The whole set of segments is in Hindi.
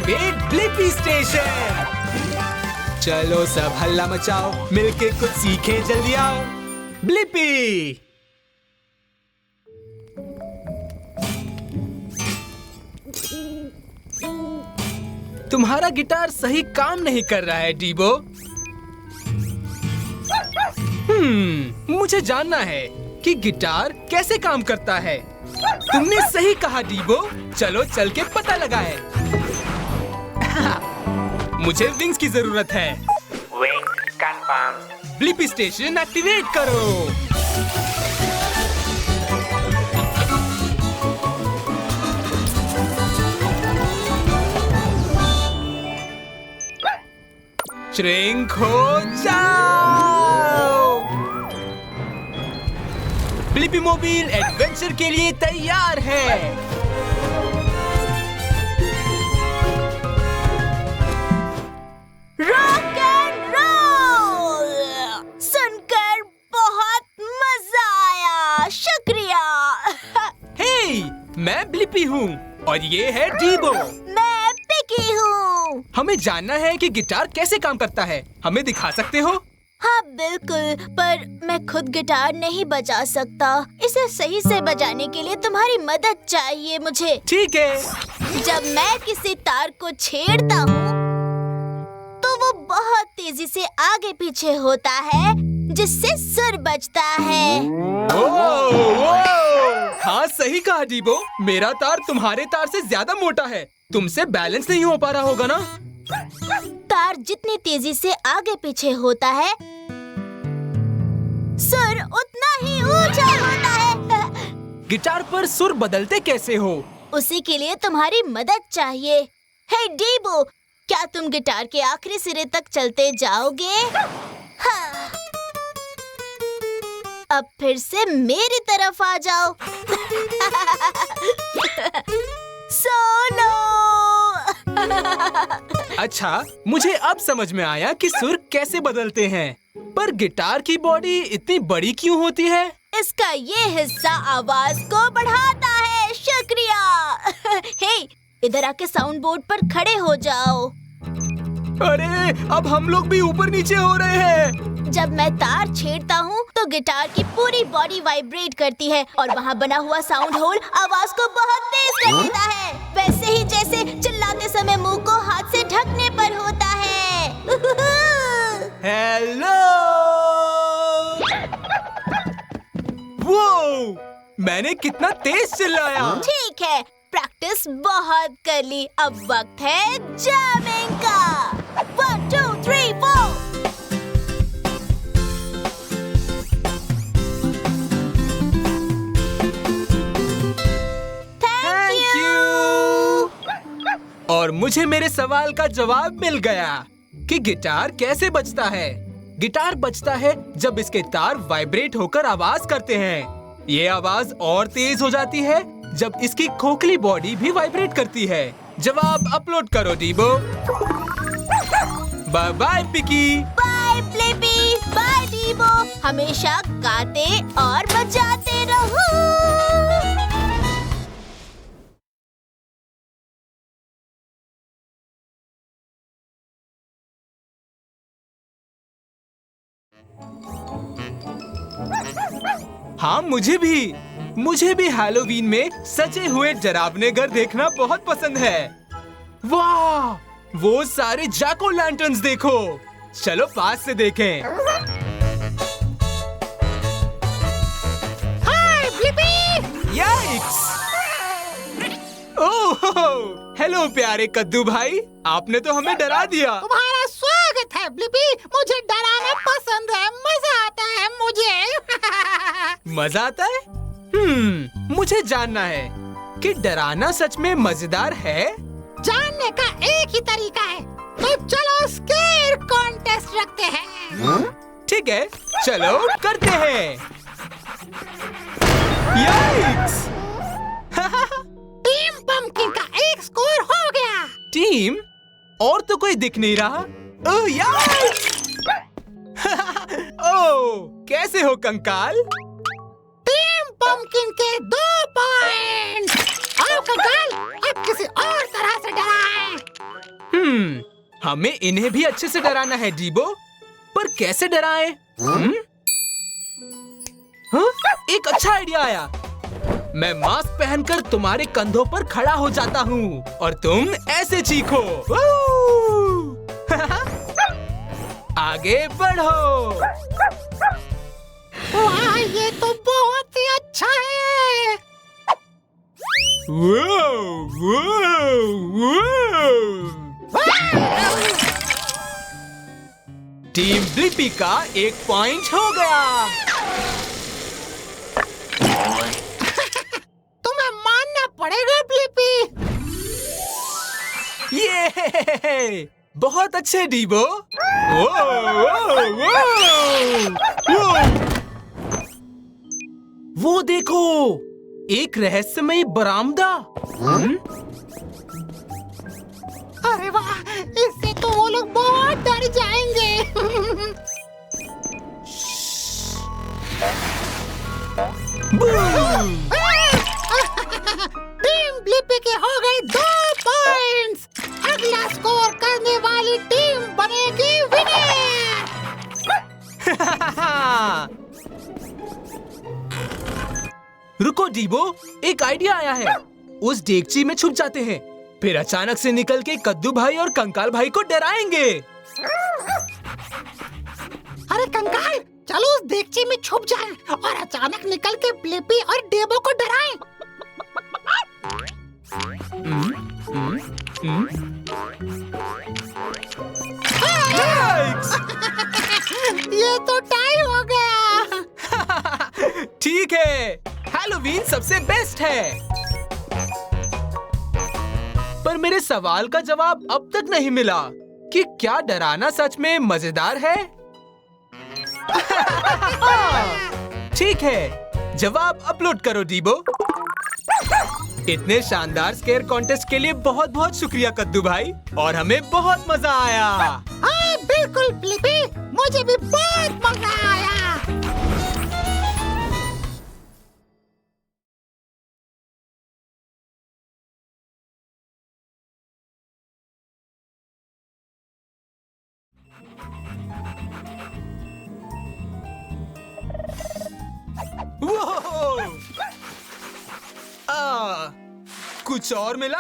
Activate Blippi station. चलो सब हल्ला मचाओ, मिलके कुछ सीखें, जल्दी आओ। ब्लिपी। तुम्हारा गिटार सही काम नहीं कर रहा है डीबो। मुझे जानना है कि गिटार कैसे काम करता है। तुमने सही कहा डीबो, चलो चल के पता लगाए। मुझे विंग्स की जरूरत है। Wings confirm. Blippi station activate करो। श्रिंक हो जाओ। ब्लिपी मोबाइल एडवेंचर के लिए तैयार है। Rock and roll. सुनकर बहुत मजा आया, शुक्रिया। हे, मैं ब्लिपी हूँ और ये है डीबो। मैं पिकी हूँ। हमें जानना है कि गिटार कैसे काम करता है। हमें दिखा सकते हो? हाँ बिल्कुल, पर मैं खुद गिटार नहीं बजा सकता। इसे सही से बजाने के लिए तुम्हारी मदद चाहिए मुझे। ठीक है। जब मैं किसी तार को छेड़ता हूँ तो वो बहुत तेजी से आगे पीछे होता है, जिससे सुर बजता है। हाँ सही कहा डीबो। मेरा तार तुम्हारे तार से ज्यादा मोटा है, तुमसे बैलेंस नहीं हो पा रहा होगा ना। तार जितनी तेजी से आगे पीछे होता है, सुर उतना ही ऊंचा होता है। गिटार पर सुर बदलते कैसे हो? उसी के लिए तुम्हारी मदद चाहिए। हे डीबो, क्या तुम गिटार के आखिरी सिरे तक चलते जाओगे? हाँ। अब फिर से मेरी तरफ आ जाओ। सोलो। अच्छा, मुझे अब समझ में आया कि सुर कैसे बदलते हैं। पर गिटार की बॉडी इतनी बड़ी क्यों होती है? इसका ये हिस्सा आवाज को बढ़ाता है। शुक्रिया। हे, इधर आके साउंड बोर्ड पर खड़े हो जाओ। अरे, अब हम लोग भी ऊपर नीचे हो रहे हैं। जब मैं तार छेड़ता हूँ तो गिटार की पूरी बॉडी वाइब्रेट करती है और वहाँ बना हुआ साउंड होल आवाज को बहुत तेज कर देता है, वैसे ही जैसे चिल्लाते समय मुंह को हाथ से ढकने पर होता है। हेलो। वो, मैंने कितना तेज चिल्लाया। ठीक है, प्रैक्टिस बहुत कर ली। अब वक्त है जैमिंग का। 1 2 3 4। और मुझे मेरे सवाल का जवाब मिल गया कि गिटार कैसे बजता है। गिटार बजता है जब इसके तार वाइब्रेट होकर आवाज करते हैं। ये आवाज और तेज हो जाती है जब इसकी खोखली बॉडी भी वाइब्रेट करती है। जवाब अपलोड करो डीबो। बाय बाय पिकी। Bye Blippi. बाय डीबो। हमेशा गाते और बजाते रहो। हाँ, मुझे भी हैलोवीन में सजे हुए डरावने घर देखना बहुत पसंद है। वाह, वो सारे जैक ओ लैंटर्न्स देखो। चलो पास से देखें। हाय ब्लिपी। याइक्स! ओह, हेलो प्यारे कद्दू भाई, आपने तो हमें डरा दिया। तुम्हारा स्वागत है ब्लिपी। मुझे डराना पसंद है, मजा आता है मुझे। मजा आता है? मुझे जानना है कि डराना सच में मजेदार है? जानने का एक ही तरीका है, तो चलो स्केर कॉन्टेस्ट रखते हैं। ठीक है, चलो करते हैं। याइक्स! टीम पंपकिन का एक स्कोर हो गया। टीम? और तो कोई दिख नहीं रहा। ओह याइक्स! ओह, कैसे हो कंकाल? टीम पंपकिन के 2 पॉइंट। आओ कंकाल, अब किसी और तरह से डराएं। हमें इन्हें भी अच्छे से डराना है डीबो, पर कैसे डराएं? हाँ? एक अच्छा आइडिया आया। मैं मास्क पहनकर तुम्हारे कंधों पर खड़ा हो जाता हूँ और तुम ऐसे चीखो। आगे बढ़ो। वाह, ये तो बहुत ही अच्छा है। टीम ब्लिपी का 1 पॉइंट हो गया। तुम्हें मानना पड़ेगा ब्लिपी। ये बहुत अच्छे डीबो। वो देखो, एक रहस्यमय बरामदा। अरे वाह, इससे तो वो लोग बहुत डर जाएंगे। टीम ब्लिपी के हो गए 2 पॉइंट्स। अगला स्कोर करने वाली टीम बनेगी विनर। रुको डीबो, एक आइडिया आया है। उस डेगची में छुप जाते हैं, फिर अचानक से निकल के कद्दू भाई और कंकाल भाई को डराएंगे। अरे कंकाल, चलो उस देगची में छुप जाएं और अचानक निकल के ब्लिपी और डेबो को डराएं। ये तो टाई हो गया। ठीक है, हैलोवीन सबसे बेस्ट है। पर मेरे सवाल का जवाब अब तक नहीं मिला कि क्या डराना सच में मजेदार है? ठीक है, जवाब अपलोड करो डीबो। इतने शानदार स्केयर कॉन्टेस्ट के लिए बहुत बहुत शुक्रिया कद्दू भाई, और हमें बहुत मजा आया। हाँ बिल्कुल ब्लिपी, मुझे भी बहुत मजा आया। कुछ और मिला?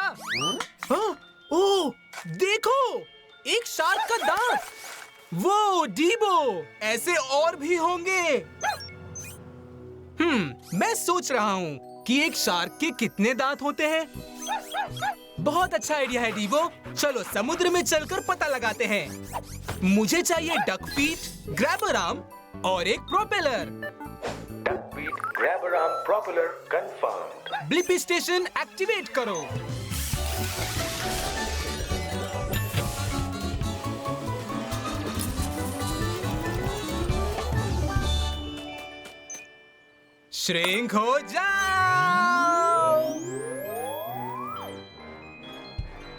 हाँ? ओह, देखो, एक शार्क का दांत। वो डीबो, ऐसे और भी होंगे। मैं सोच रहा हूँ कि एक शार्क के कितने दांत होते हैं। बहुत अच्छा आइडिया है डीबो, चलो समुद्र में चलकर पता लगाते हैं। मुझे चाहिए डक फीट, ग्रैबर आर्म और एक propeller. Duckbeat grabber arm propeller confirmed. Blippi station activate करो। श्रिंक हो जाओ।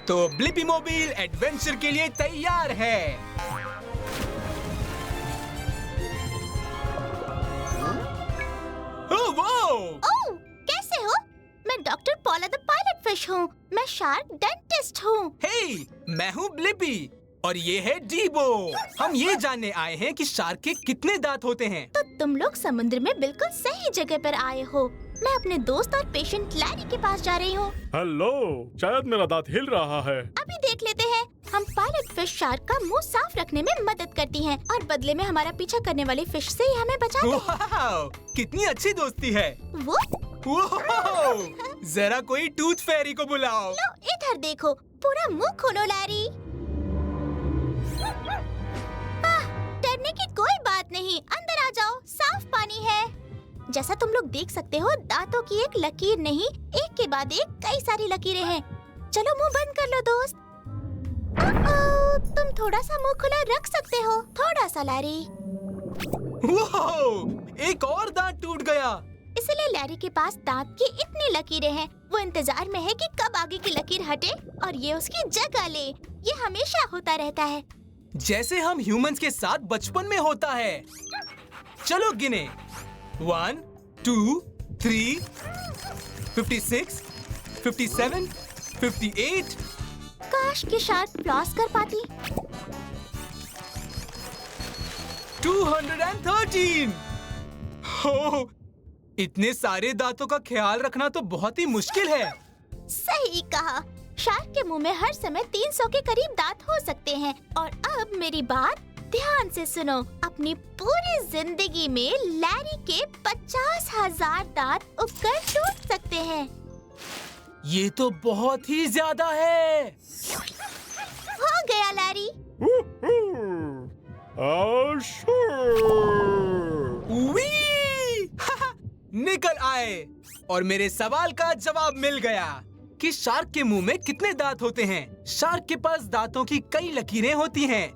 तो ब्लिपी मोबाइल एडवेंचर के लिए तैयार है। ओह, कैसे हो? मैं डॉक्टर पॉला द पायलट फिश हूँ। मैं शार्क डेंटिस्ट हूँ। हे, मैं हूँ ब्लिपी और ये है डीबो। हम ये जानने आए हैं कि शार्क के कितने दांत होते हैं। तो तुम लोग समुद्र में बिल्कुल सही जगह पर आए हो। मैं अपने दोस्त और पेशेंट लैरी के पास जा रही हूँ। हेलो, शायद मेरा दांत हिल रहा है। अभी देख लेते हैं। हम पायलट फिश शार्क का मुंह साफ रखने में मदद करती हैं और बदले में हमारा पीछा करने वाले फिश से ही हमें बचाते हैं। वाह, कितनी अच्छी दोस्ती है। वो जरा कोई टूथ फेरी को बुलाओ। लो इधर देखो, पूरा मुंह खोलो लैरी। डरने की कोई बात नहीं, अंदर आ जाओ, साफ पानी है। जैसा तुम लोग देख सकते हो, दांतों की एक लकीर नहीं, एक के बाद एक कई सारी लकीरें हैं। चलो मुंह बंद कर लो दोस्त। तुम थोड़ा सा मुंह खुला रख सकते हो, थोड़ा सा लैरी। एक और दांत टूट गया। इसलिए लैरी के पास दांत की इतनी लकीरें हैं। वो इंतजार में है कि कब आगे की लकीर हटे और ये उसकी जगह ले। ये हमेशा होता रहता है, जैसे हम ह्यूमंस के साथ बचपन में होता है। चलो गिने, 1, 2, 3, 56, 57, 58। काश कि शार्क फ्लॉस कर पाती। 213। हो, इतने सारे दांतों का ख्याल रखना तो बहुत ही मुश्किल है। सही कहा। शार्क के मुंह में हर समय 300 के करीब दांत हो सकते हैं। और अब मेरी बात ध्यान से सुनो। अपनी पूरी जिंदगी में लैरी के 50,000 दांत उगकर टूट सकते हैं। ये तो बहुत ही ज्यादा है। हो गया लैरी। वी! निकल आए और मेरे सवाल का जवाब मिल गया कि शार्क के मुंह में कितने दांत होते हैं। शार्क के पास दांतों की कई लकीरें होती हैं।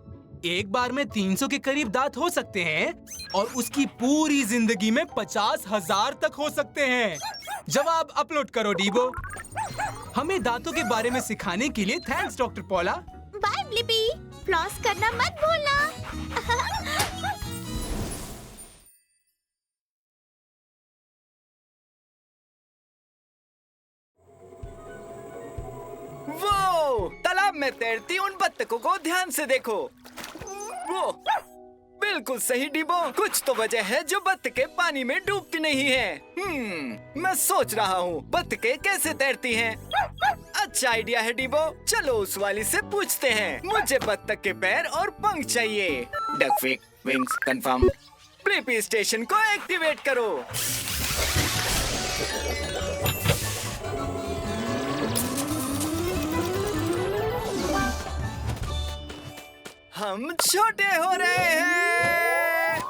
एक बार में 300 के करीब दांत हो सकते हैं और उसकी पूरी जिंदगी में 50,000 तक हो सकते हैं। जवाब अपलोड करो डीबो। हमें दांतों के बारे में सिखाने के लिए thanks doctor Paula. Bye Blippi. Floss करना मत भूलना। वो तालाब में तैरती उन बत्तखों को ध्यान से देखो। वो बिल्कुल सही डिबो। कुछ तो वजह है जो बत्तखें पानी में डूबती नहीं हैं। मैं सोच रहा हूँ बत्तखें कैसे तैरती हैं। अच्छा आइडिया है डिबो। चलो उस वाली से पूछते हैं। मुझे बत्तख के पैर और पंख चाहिए। डकफिक विंग्स कंफर्म। ब्लिपी स्टेशन को एक्टिवेट करो। हम छोटे हो रहे हैं।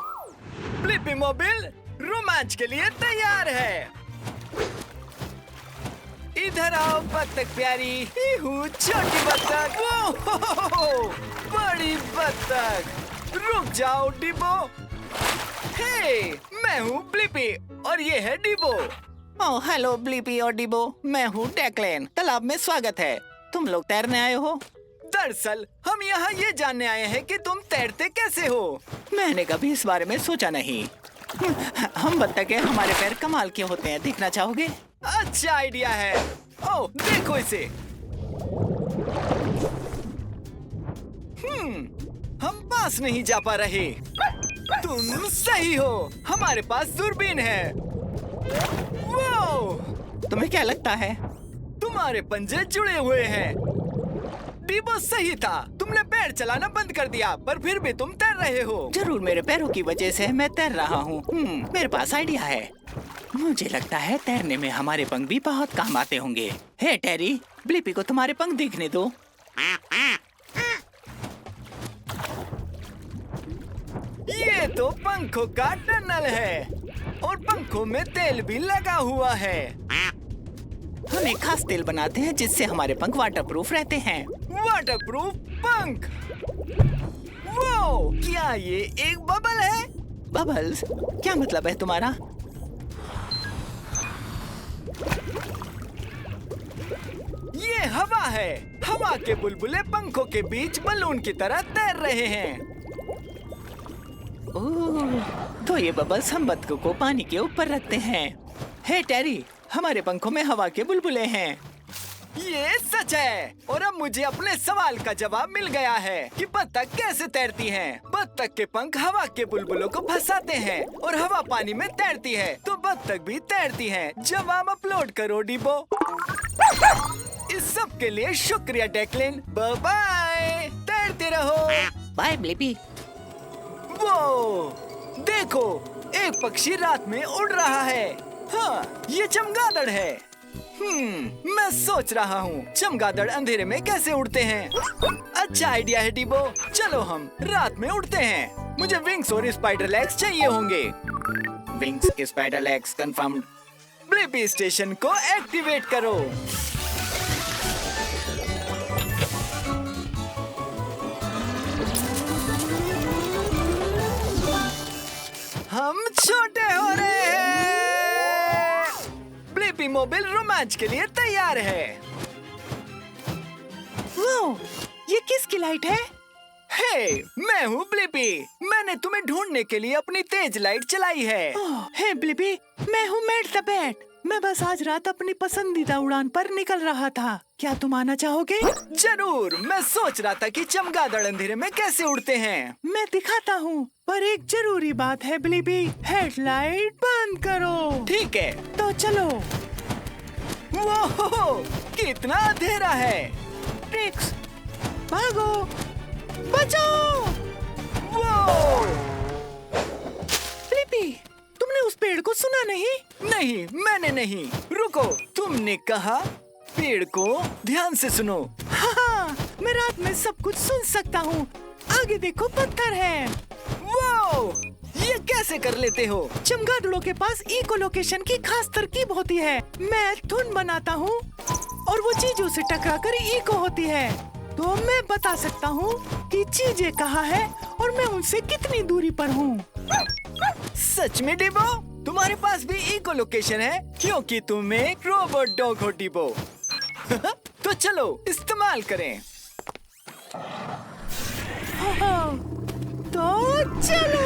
ब्लिपी मोबिल रोमांच के लिए तैयार है। इधर आओ बत्तख प्यारी। हूँ छोटी बत्तख। ओह, बड़ी बत्तख। रुक जाओ डिबो। हे, मैं हूँ ब्लिपी और ये है डिबो। ओह हेलो ब्लिपी और डिबो। मैं हूँ डेक्लेन। तालाब में स्वागत है। तुम लोग तैरने आए हो? दरअसल हम यहाँ ये जानने आए हैं कि तुम तैरते कैसे हो। मैंने कभी इस बारे में सोचा नहीं। हम बत्तखें, हमारे पैर कमाल के होते हैं। देखना चाहोगे? अच्छा आइडिया है। ओह देखो इसे। हम पास नहीं जा पा रहे। तुम सही हो। हमारे पास दूरबीन है। वो तुम्हें क्या लगता है? तुम्हारे पंजे जुड़े हुए हैं। डिबो सही था। तुमने पैर चलाना बंद कर दिया पर फिर भी तुम तैर रहे हो। जरूर मेरे पैरों की वजह से मैं तैर रहा हूँ। मेरे पास आइडिया है। मुझे लगता है तैरने में हमारे पंख भी बहुत काम आते होंगे। हे टेरी, ब्लिपी को तुम्हारे पंख देखने दो। ये तो पंखों का टनल है और पंखों में तेल भी लगा हुआ है। हम एक खास तेल बनाते हैं जिससे हमारे पंख वाटरप्रूफ रहते हैं। वाटरप्रूफ पंख। वो क्या ये एक बबल है? बबल्स? क्या मतलब है तुम्हारा? ये हवा है। हवा के बुलबुले पंखों के बीच बलून की तरह तैर रहे हैं। ओह, तो ये बबल्स हम बत्तखों को पानी के ऊपर रखते हैं। हे टेरी, हमारे पंखों में हवा के बुलबुले हैं। ये सच है। और अब मुझे अपने सवाल का जवाब मिल गया है कि बत्तख कैसे तैरती हैं। बत्तख के पंख हवा के बुलबुलों को फंसाते हैं और हवा पानी में तैरती है, तो बत्तख भी तैरती हैं। जवाब अपलोड करो डिबो। इस सब के लिए शुक्रिया डेक्लिन। Bye bye. तैरते रहो। Bye Blippi. वो देखो, एक पक्षी रात में उड़ रहा है। हाँ, ये चमगादड़ है। मैं सोच रहा हूँ चमगादड़ अंधेरे में कैसे उड़ते हैं। अच्छा आइडिया है डिबो। चलो हम रात में उड़ते हैं। मुझे विंग्स और स्पाइडर लेग्स चाहिए होंगे। Wings, spider legs confirmed. Blippi station को एक्टिवेट करो। हम छोटे हो रहे हैं। ब्लिपी मोबिल रोमांच के लिए तैयार है। वो, ये किसकी लाइट है? हे, मैं हूँ ब्लिपी। मैंने तुम्हें ढूंढने के लिए अपनी तेज लाइट चलाई है। हे ब्लिपी, मैं हूँ मैट द बैट। मैं बस आज रात अपनी पसंदीदा उड़ान पर निकल रहा था। क्या तुम आना चाहोगे? जरूर। मैं सोच रहा था कि चमगादड़ अंधेरे में कैसे उड़ते हैं। मैं दिखाता हूँ, पर एक जरूरी बात है ब्लिपी, हेडलाइट बंद करो। ठीक है, तो चलो। वो कितना अंधेरा है। ट्रिक्स, भागो, बचाओ। वो ब्लिपी, तुमने उस पेड़ को सुना नहीं? नहीं, मैंने नहीं। रुको, तुमने कहा पेड़ को ध्यान से सुनो। हाँ, मैं रात में सब कुछ सुन सकता हूँ। आगे देखो, पत्थर है। वो ये कैसे कर लेते हो? चमगादड़ों के पास इको लोकेशन की खास तरकीब होती है। मैं धुन बनाता हूँ और वो चीजों से टकराकर इको होती है, तो मैं बता सकता हूँ कि चीजें कहाँ है और मैं उनसे कितनी दूरी पर हूँ। सच में डिबो? तुम्हारे पास भी इको लोकेशन है? क्योंकि तुम एक रोबोट डॉग हो डिबो। तो चलो इस्तेमाल करें। तो चलो।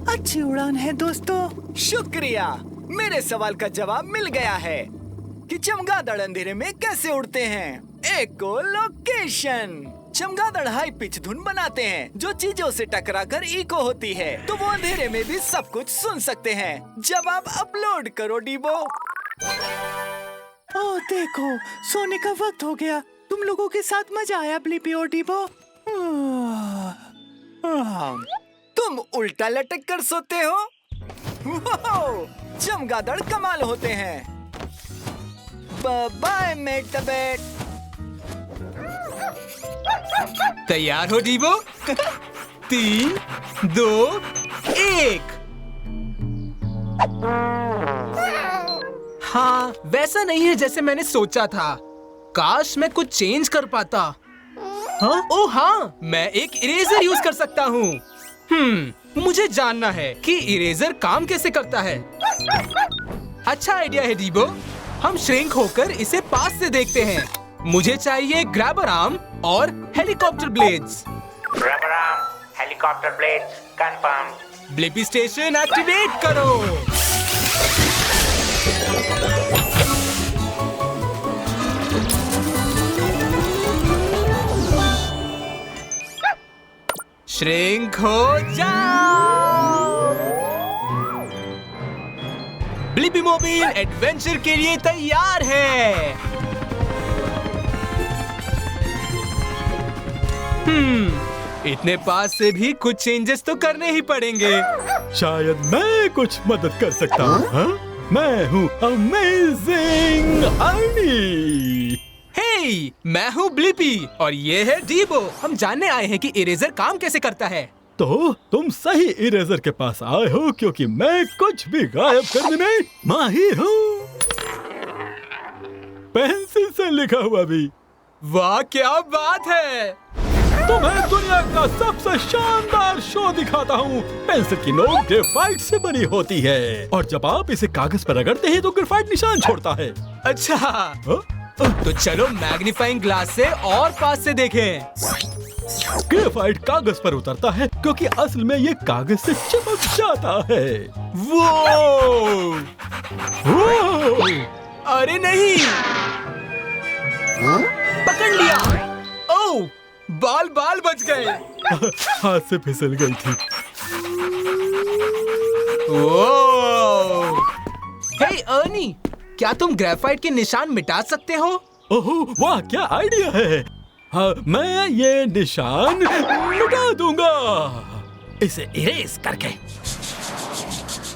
अच्छी उड़ान है दोस्तों। शुक्रिया। मेरे सवाल का जवाब मिल गया है कि चमगादड़ अंधेरे में कैसे उड़ते हैं। एको लोकेशन। चमगादड़ हाई पिच धुन बनाते हैं जो चीजों से टकराकर इको होती है, तो वो अंधेरे में भी सब कुछ सुन सकते हैं। जब आप अपलोड करो डिबो। ओह देखो, सोने का वक्त हो गया। तुम लोगों के साथ मजा आया ब्लिपी और डिबो। तुम उल्टा लटक कर सोते हो। चमगादड़ कमाल होते हैं। बाय मेट द बेट। तैयार हो डीबो? 3, 2, 1। हाँ, वैसा नहीं है जैसे मैंने सोचा था। काश मैं कुछ चेंज कर पाता। हाँ? ओह हाँ, मैं एक इरेजर यूज कर सकता हूँ। मुझे जानना है कि इरेजर काम कैसे करता है। अच्छा आइडिया है डीबो। हम श्रिंक होकर इसे पास से देखते हैं। मुझे चाहिए ग्रैबर आर्म और helicopter blades. Grabber arm, helicopter blades, confirmed. Blippi station activate करो। श्रिंक हो जाओ। ब्लिपी मोबाइल एडवेंचर के लिए तैयार है। इतने पास से भी कुछ चेंजेस तो करने ही पड़ेंगे। शायद मैं कुछ मदद कर सकता हूँ। हाँ? मैं हूँ अमेजिंग अर्नी। हे, मैं हूँ ब्लिपी और ये है डीबो। हम जानने आए हैं कि इरेजर काम कैसे करता है। तो तुम सही इरेजर के पास आए हो, क्योंकि मैं कुछ भी गायब करने में माहिर हूँ। पेंसिल से लिखा हुआ भी। वाह, क्या बात है। तुम्हें दुनिया का सबसे शानदार शो दिखाता हूँ। पेंसिल की नोक ग्रेफाइट से बनी होती है और जब आप इसे कागज पर रगड़ते हैं तो ग्रेफाइट निशान छोड़ता है। अच्छा, हाँ? तो चलो मैग्नीफाइंग ग्लास से और पास से देखें। ग्रेफाइट कागज पर उतरता है क्योंकि असल में ये कागज से चिपक जाता है। वो अरे नहीं, पकड़ लिया। ओह, बाल बाल बच गए। हाथ से फिसल गई थी। ओह, हे अर्नी, क्या तुम ग्रेफाइट के निशान मिटा सकते हो? ओह वाह, क्या आइडिया है। हाँ, मैं ये निशान मिटा दूंगा इसे इरेज करके।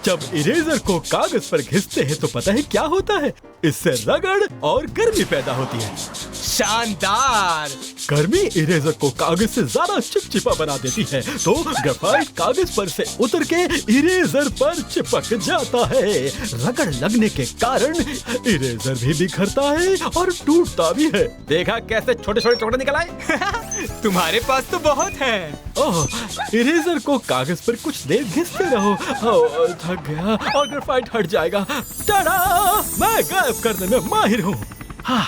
जब इरेजर को कागज पर घिसते हैं तो पता है क्या होता है? इससे रगड़ और गर्मी पैदा होती है। शानदार। गर्मी इरेजर को कागज से ज्यादा चिपचिपा बना देती है, तो ग्रेफाइट कागज पर से उतर के इरेजर पर चिपक जाता है। रगड़ लगने के कारण इरेजर भी बिखरता है और टूटता भी है। देखा कैसे छोटे छोटे टुकड़े निकल आए? तुम्हारे पास तो बहुत है। ओह, इरेजर को कागज पर कुछ देर घिसते रहो। ओह, थक गया और ग्रेफाइट हट जाएगा। टाडा! मैं गायब करने में माहिर हूँ। हाँ,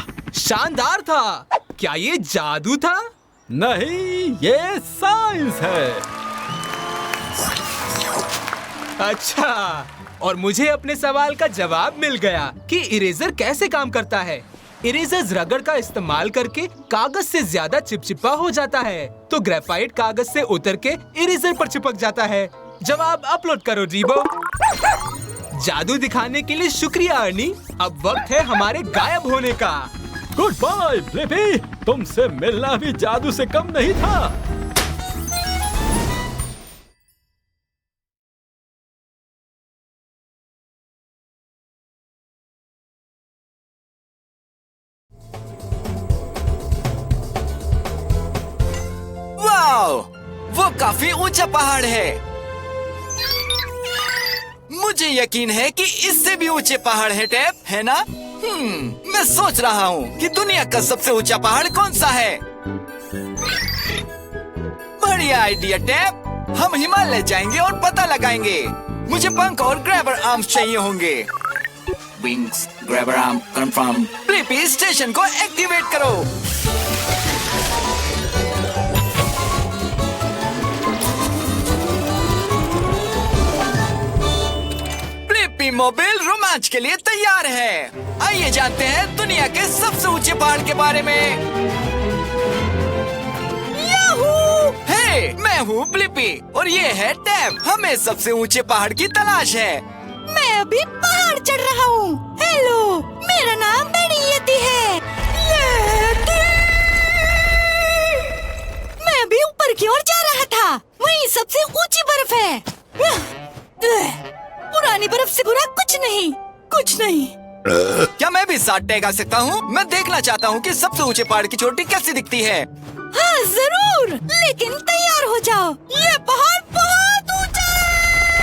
शानदार था। क्या ये जादू था? नहीं, ये साइंस है। अच्छा, और मुझे अपने सवाल का जवाब मिल गया कि इरेजर कैसे काम करता है। इरेजर रगड़ का इस्तेमाल करके कागज से ज्यादा चिपचिपा हो जाता है, तो ग्रेफाइट कागज से उतर के इरेजर पर चिपक जाता है। जवाब अपलोड करो रीबो। जादू दिखाने के लिए शुक्रिया अर्नी। अब वक्त है हमारे गायब होने का। गुड बाय ब्लिपी, तुमसे मिलना भी जादू से कम नहीं था। वाओ, वो काफी ऊंचा पहाड़ है। मुझे यकीन है कि इससे भी ऊंचे पहाड़ है टैप, है ना? मैं सोच रहा हूँ कि दुनिया का सबसे ऊंचा पहाड़ कौन सा है। बढ़िया आइडिया टैप, हम हिमालय जाएंगे और पता लगाएंगे। मुझे पंख और ग्रैबर आर्म्स चाहिए होंगे। Wings, grabber arm confirm. Blippi, station को एक्टिवेट करो। ब्लिपी मोबाइल रोमांच के लिए तैयार है। आइए जानते हैं दुनिया के सबसे ऊंचे पहाड़ के बारे में। याहू! हे, मैं हूँ ब्लिपी और ये है टैप। हमें सबसे ऊंचे पहाड़ की तलाश है। मैं अभी पहाड़ चढ़ रहा हूँ। हेलो, मेरा नाम बड़ी यती है। यती! मैं अभी ऊपर की ओर जा रहा था। वहीं सबसे ऊंची बर्फ है। पुरानी बर्फ से बुरा कुछ नहीं, कुछ नहीं। क्या मैं भी साथ टैग आ सकता हूँ? मैं देखना चाहता हूँ कि सबसे ऊंचे पहाड़ की चोटी कैसी दिखती है। हाँ जरूर, लेकिन तैयार हो जाओ। ये पहाड़ बहुत ऊंचा है।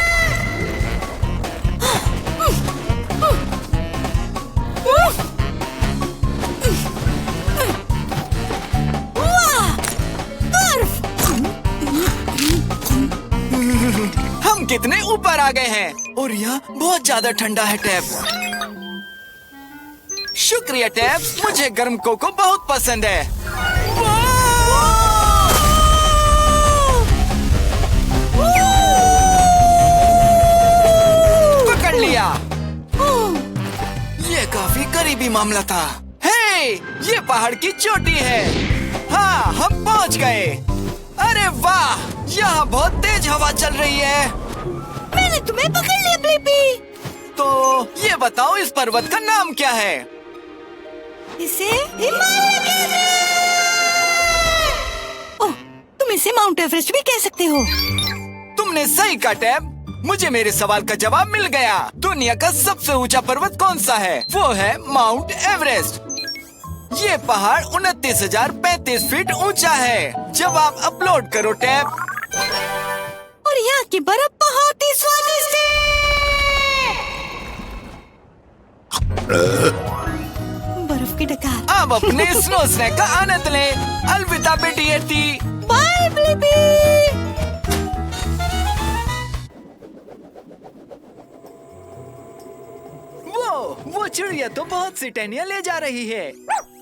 वाह, बर्फ! हम कितने ऊपर आ गए हैं और यहाँ बहुत ज्यादा ठंडा है टैप। शुक्रिया टैप, मुझे गर्म कोको बहुत पसंद है। पकड़ लिया। ये काफी करीबी मामला था। हे, ये पहाड़ की चोटी है। हाँ, हम पहुँच गए। अरे वाह, यहाँ बहुत तेज हवा चल रही है। मैंने तुम्हें पकड़ लिया ब्लिपी। तो ये बताओ, इस पर्वत का नाम क्या है? इसे हिमालय कहते हैं। ओह, तुम इसे माउंट एवरेस्ट भी कह सकते हो। तुमने सही कहा टैब। मुझे मेरे सवाल का जवाब मिल गया। दुनिया का सबसे ऊंचा पर्वत कौन सा है? वो है माउंट एवरेस्ट। ये पहाड़ 29,035 फीट ऊंचा है। जवाब अपलोड करो टैब। और यहाँ की बर्फ बहुत ही स्वादिष्ट है। बर्फ की डकार। अब अपने स्नो स्नैक का आनंद लें। अलविदा बेटी यती। Bye Blippi. वो चिड़िया तो बहुत सी टहनियाँ ले जा रही है।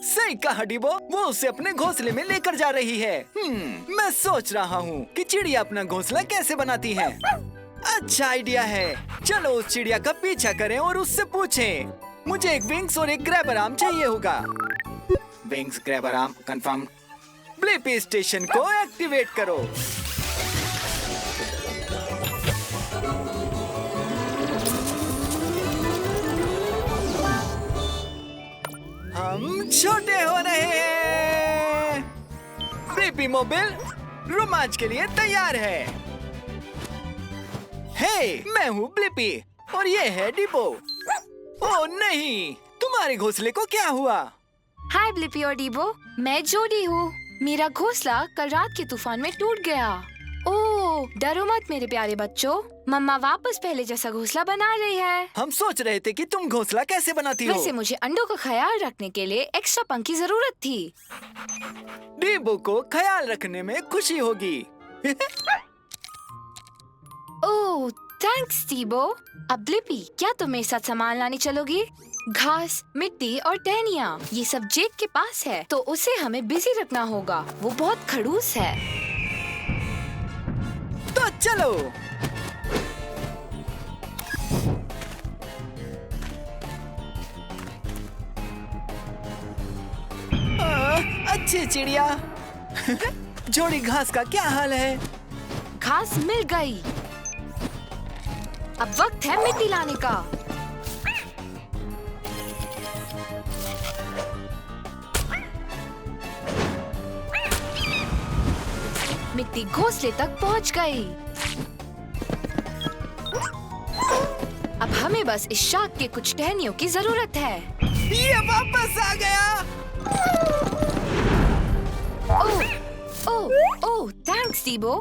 सही कहा डिबो, वो उसे अपने घोंसले में लेकर जा रही है। मैं सोच रहा हूँ कि चिड़िया अपना घोंसला कैसे बनाती है। अच्छा आइडिया है। चलो उस चिड़िया का पीछा करें और उससे पूछें। मुझे एक विंग्स और एक ग्रैबर आर्म चाहिए होगा। Wings, grabber arm confirm. Blippi, station को एक्टिवेट करो। हम छोटे हो रहे हैं। ब्लिपी मोबाइल रोमांच के लिए तैयार है। हे, मैं हूँ ब्लिपी और ये है डिबो। ओह नहीं, तुम्हारे घोंसले को क्या हुआ? हाय ब्लिपी और डीबो, मैं जोडी हूँ। मेरा घोंसला कल रात के तूफान में टूट गया। ओह, डरो मत मेरे प्यारे बच्चों, मम्मा वापस पहले जैसा घोंसला बना रही है। हम सोच रहे थे कि तुम घोंसला कैसे बनाती हो। वैसे मुझे अंडों का ख्याल रखने के लिए एक्स्ट्रा पंख की जरूरत थी। डीबो को ख्याल रखने में खुशी होगी। ओह थैंक्स डीबो। अब ब्लिपी, क्या तुम मेरे साथ सामान लाने चलोगी? घास, मिट्टी और टहनियाँ, ये सब जेक के पास है, तो उसे हमें बिजी रखना होगा। वो बहुत खड़ूस है। तो चलो। अच्छी चिड़िया। जोड़ी घास का क्या हाल है? घास मिल गई। अब वक्त है मिट्टी लाने का। मिट्टी घोंसले तक पहुंच गई। अब हमें बस इस शाख के कुछ टहनियों की जरूरत है। ये वापस आ गया। ओह, थैंक्स डीबो।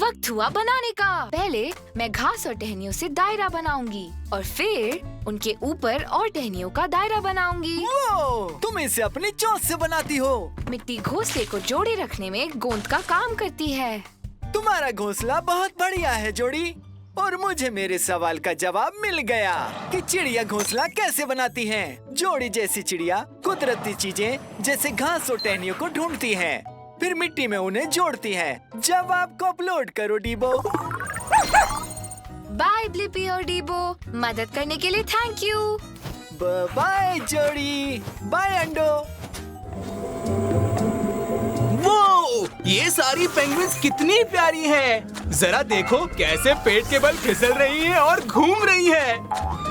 वक्त हुआ बनाने का। पहले मैं घास और टहनियों से दायरा बनाऊंगी और फिर उनके ऊपर और टहनियों का दायरा बनाऊंगी। तुम इसे अपनी चोंच से बनाती हो। मिट्टी घोंसले को जोड़े रखने में गोंद का काम करती है। तुम्हारा घोंसला बहुत बढ़िया है जोड़ी। और मुझे मेरे सवाल का जवाब मिल गया कि चिड़िया घोंसला कैसे बनाती हैं। जोड़ी जैसी चिड़िया कुदरती चीजें जैसे घास और टहनियों को ढूंढती हैं, फिर मिट्टी में उन्हें जोड़ती हैं। जवाब को अपलोड करो डीबो। बाय ब्लिपी और डीबो, मदद करने के लिए थैंक यू। बाय जोड़ी, बाय अंडो। वो ये सारी पेंगुइन्स कितनी प्यारी हैं। जरा देखो कैसे पेट के बल फिसल रही हैं और घूम रही हैं।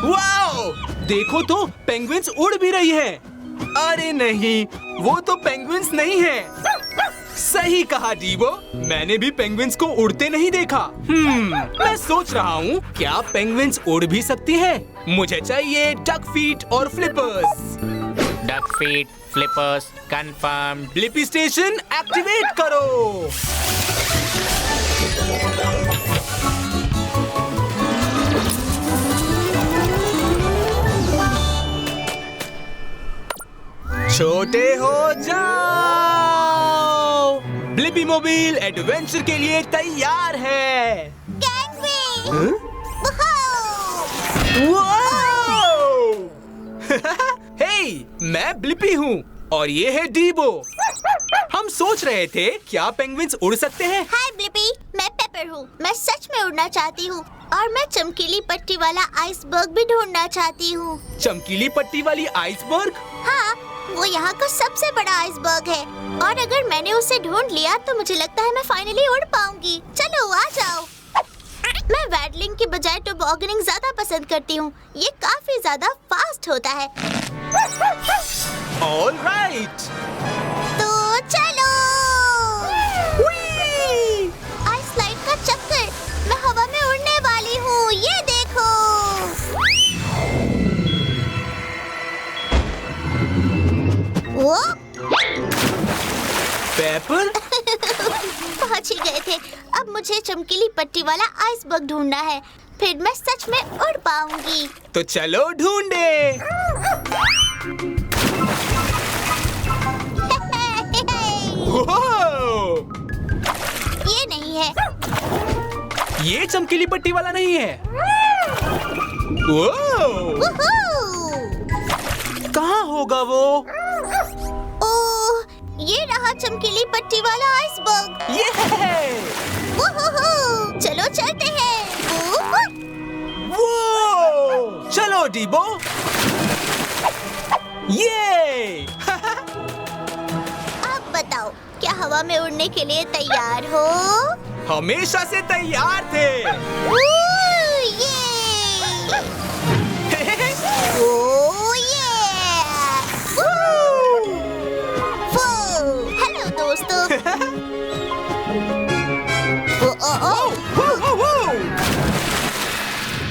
वाओ, देखो तो पेंगुइन्स उड़ भी रही हैं। अरे नहीं, वो तो पेंगुइन्स नहीं हैं। सही कहा डीबो, मैंने भी पेंगुइन्स को उड़ते नहीं देखा। मैं सोच रहा हूँ क्या पेंगुइन्स उड़ भी सकती हैं? मुझे चाहिए डक फीट और flippers. Duck feet, flippers, confirm. Blippi station activate करो। छोटे हो जाओ। ब्लिपी मोबाइल एडवेंचर के लिए तैयार है। गैंगवे! हे, मैं ब्लिपी हूँ और ये है डीबो। हम सोच रहे थे क्या पेंगुइन्स उड़ सकते हैं? हाय ब्लिपी, मैं पेपर हूँ। मैं सच में उड़ना चाहती हूँ और मैं चमकीली पट्टी वाला आइसबर्ग भी ढूंढना चाहती हूँ। चमकीली पट्टी वाली आइसबर्ग? हाँ, वो यहाँ का सबसे बड़ा आइसबर्ग है और अगर मैंने उसे ढूंढ लिया तो मुझे लगता है मैं फाइनली उड़ पाऊंगी। चलो आ जाओ। मैं वैडलिंग की बजाय टोबॉगनिंग ज्यादा पसंद करती हूँ। ये काफी ज्यादा फास्ट होता है। ऑल राइट, तो चलो। आइस स्लाइड का चक्कर, मैं हवा में उड़ने वाली हूँ। ये देखो। वो पेपर पहुंच ही गए थे। अब मुझे चमकीली पट्टी वाला आइसबर्ग ढूंढना है, फिर मैं सच में उड़ पाऊंगी। तो चलो ढूंढे। ये नहीं है। ये चमकीली पट्टी वाला नहीं है। वो कहाँ होगा वो? ओह, ये रहा चमकीली पट्टी वाला आइसबर्ग। ये चलो चलते हैं। वो चलो डीबो। ये अब बताओ, क्या हवा में उड़ने के लिए तैयार हो? हमेशा से तैयार थे। हेलो दोस्तों।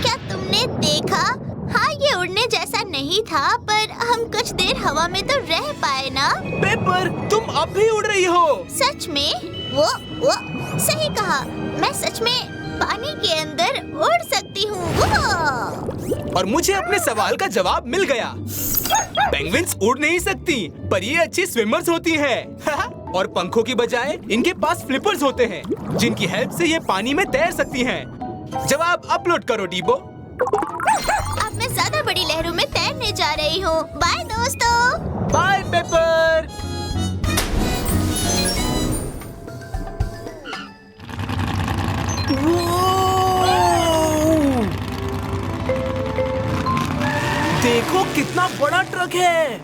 क्या तुमने देखा? हाँ, ये उड़ने जैसा नहीं था, पर हम कुछ देर हवा में तो रह पाए ना। पेपर, तुम अब भी उड़ रही हो। सच में? वो सही कहा। मैं सच में पानी के अंदर उड़ सकती हूँ। और मुझे अपने सवाल का जवाब मिल गया। पेंगुइन्स उड़ नहीं सकती, पर ये अच्छी स्विमर्स होती हैं। और पंखों की बजाय इनके पास फ्लिपर्स होते हैं, जिनकी हेल्प से ये पानी में तैर सकती हैं। जवाब अपलोड करो डीबो। अब मैं मैं ज्यादा बड़ी लहरों में तैरने जा रही हूँ। बाय दोस्तों। Bye paper. देखो कितना बड़ा ट्रक है।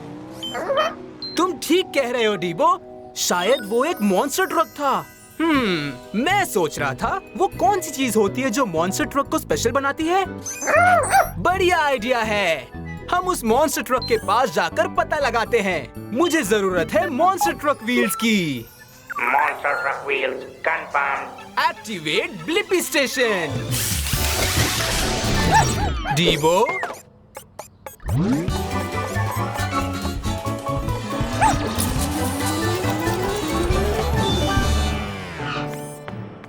तुम ठीक कह रहे हो डीबो, शायद वो एक मॉन्स्टर ट्रक था। मैं सोच रहा था वो कौन सी चीज होती है जो मॉन्स्टर ट्रक को स्पेशल बनाती है। बढ़िया आइडिया है, हम उस मॉन्स्टर ट्रक के पास जाकर पता लगाते हैं। मुझे जरूरत है मॉन्स्टर ट्रक व्हील्स की। Monster truck wheels confirmed. Activate Blippi station. डीबो,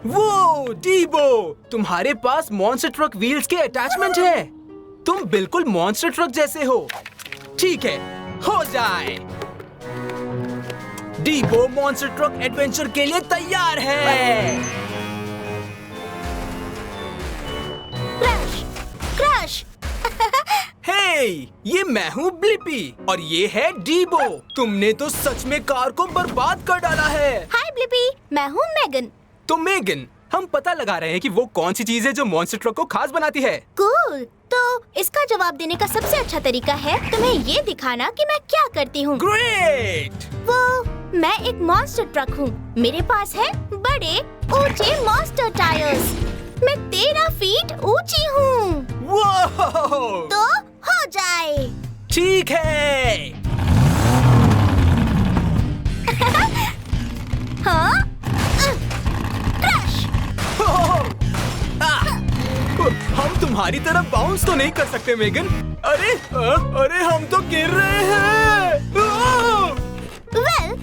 वो डीबो, तुम्हारे पास मॉन्स्टर ट्रक व्हील्स के अटैचमेंट है। तुम बिल्कुल मॉन्स्टर ट्रक जैसे हो। ठीक है, हो जाए। डीबो मॉन्स्टर ट्रक एडवेंचर के लिए तैयार है। Crush, crush. हे, ये मैं हूँ ब्लिपी और ये है डीबो। तुमने तो सच में कार को बर्बाद कर डाला है। हाय ब्लिपी, मैं हूँ मेगन। तो मेगन, हम पता लगा रहे हैं कि वो कौन सी चीज है जो मॉन्स्टर ट्रक को खास बनाती है। कूल। तो इसका जवाब देने का सबसे अच्छा तरीका है तुम्हें ये दिखाना कि मैं क्या करती हूँ। ग्रेट। मैं एक मॉन्स्टर ट्रक हूँ। मेरे पास है बड़े ऊंचे मॉन्स्टर टायर्स। मैं 13 फीट ऊंची हूँ। वो तो हो जाए। ठीक है। हाँ? क्रश। हम तुम्हारी तरफ बाउंस तो नहीं कर सकते मेगन। अरे हम तो गिर रहे हैं।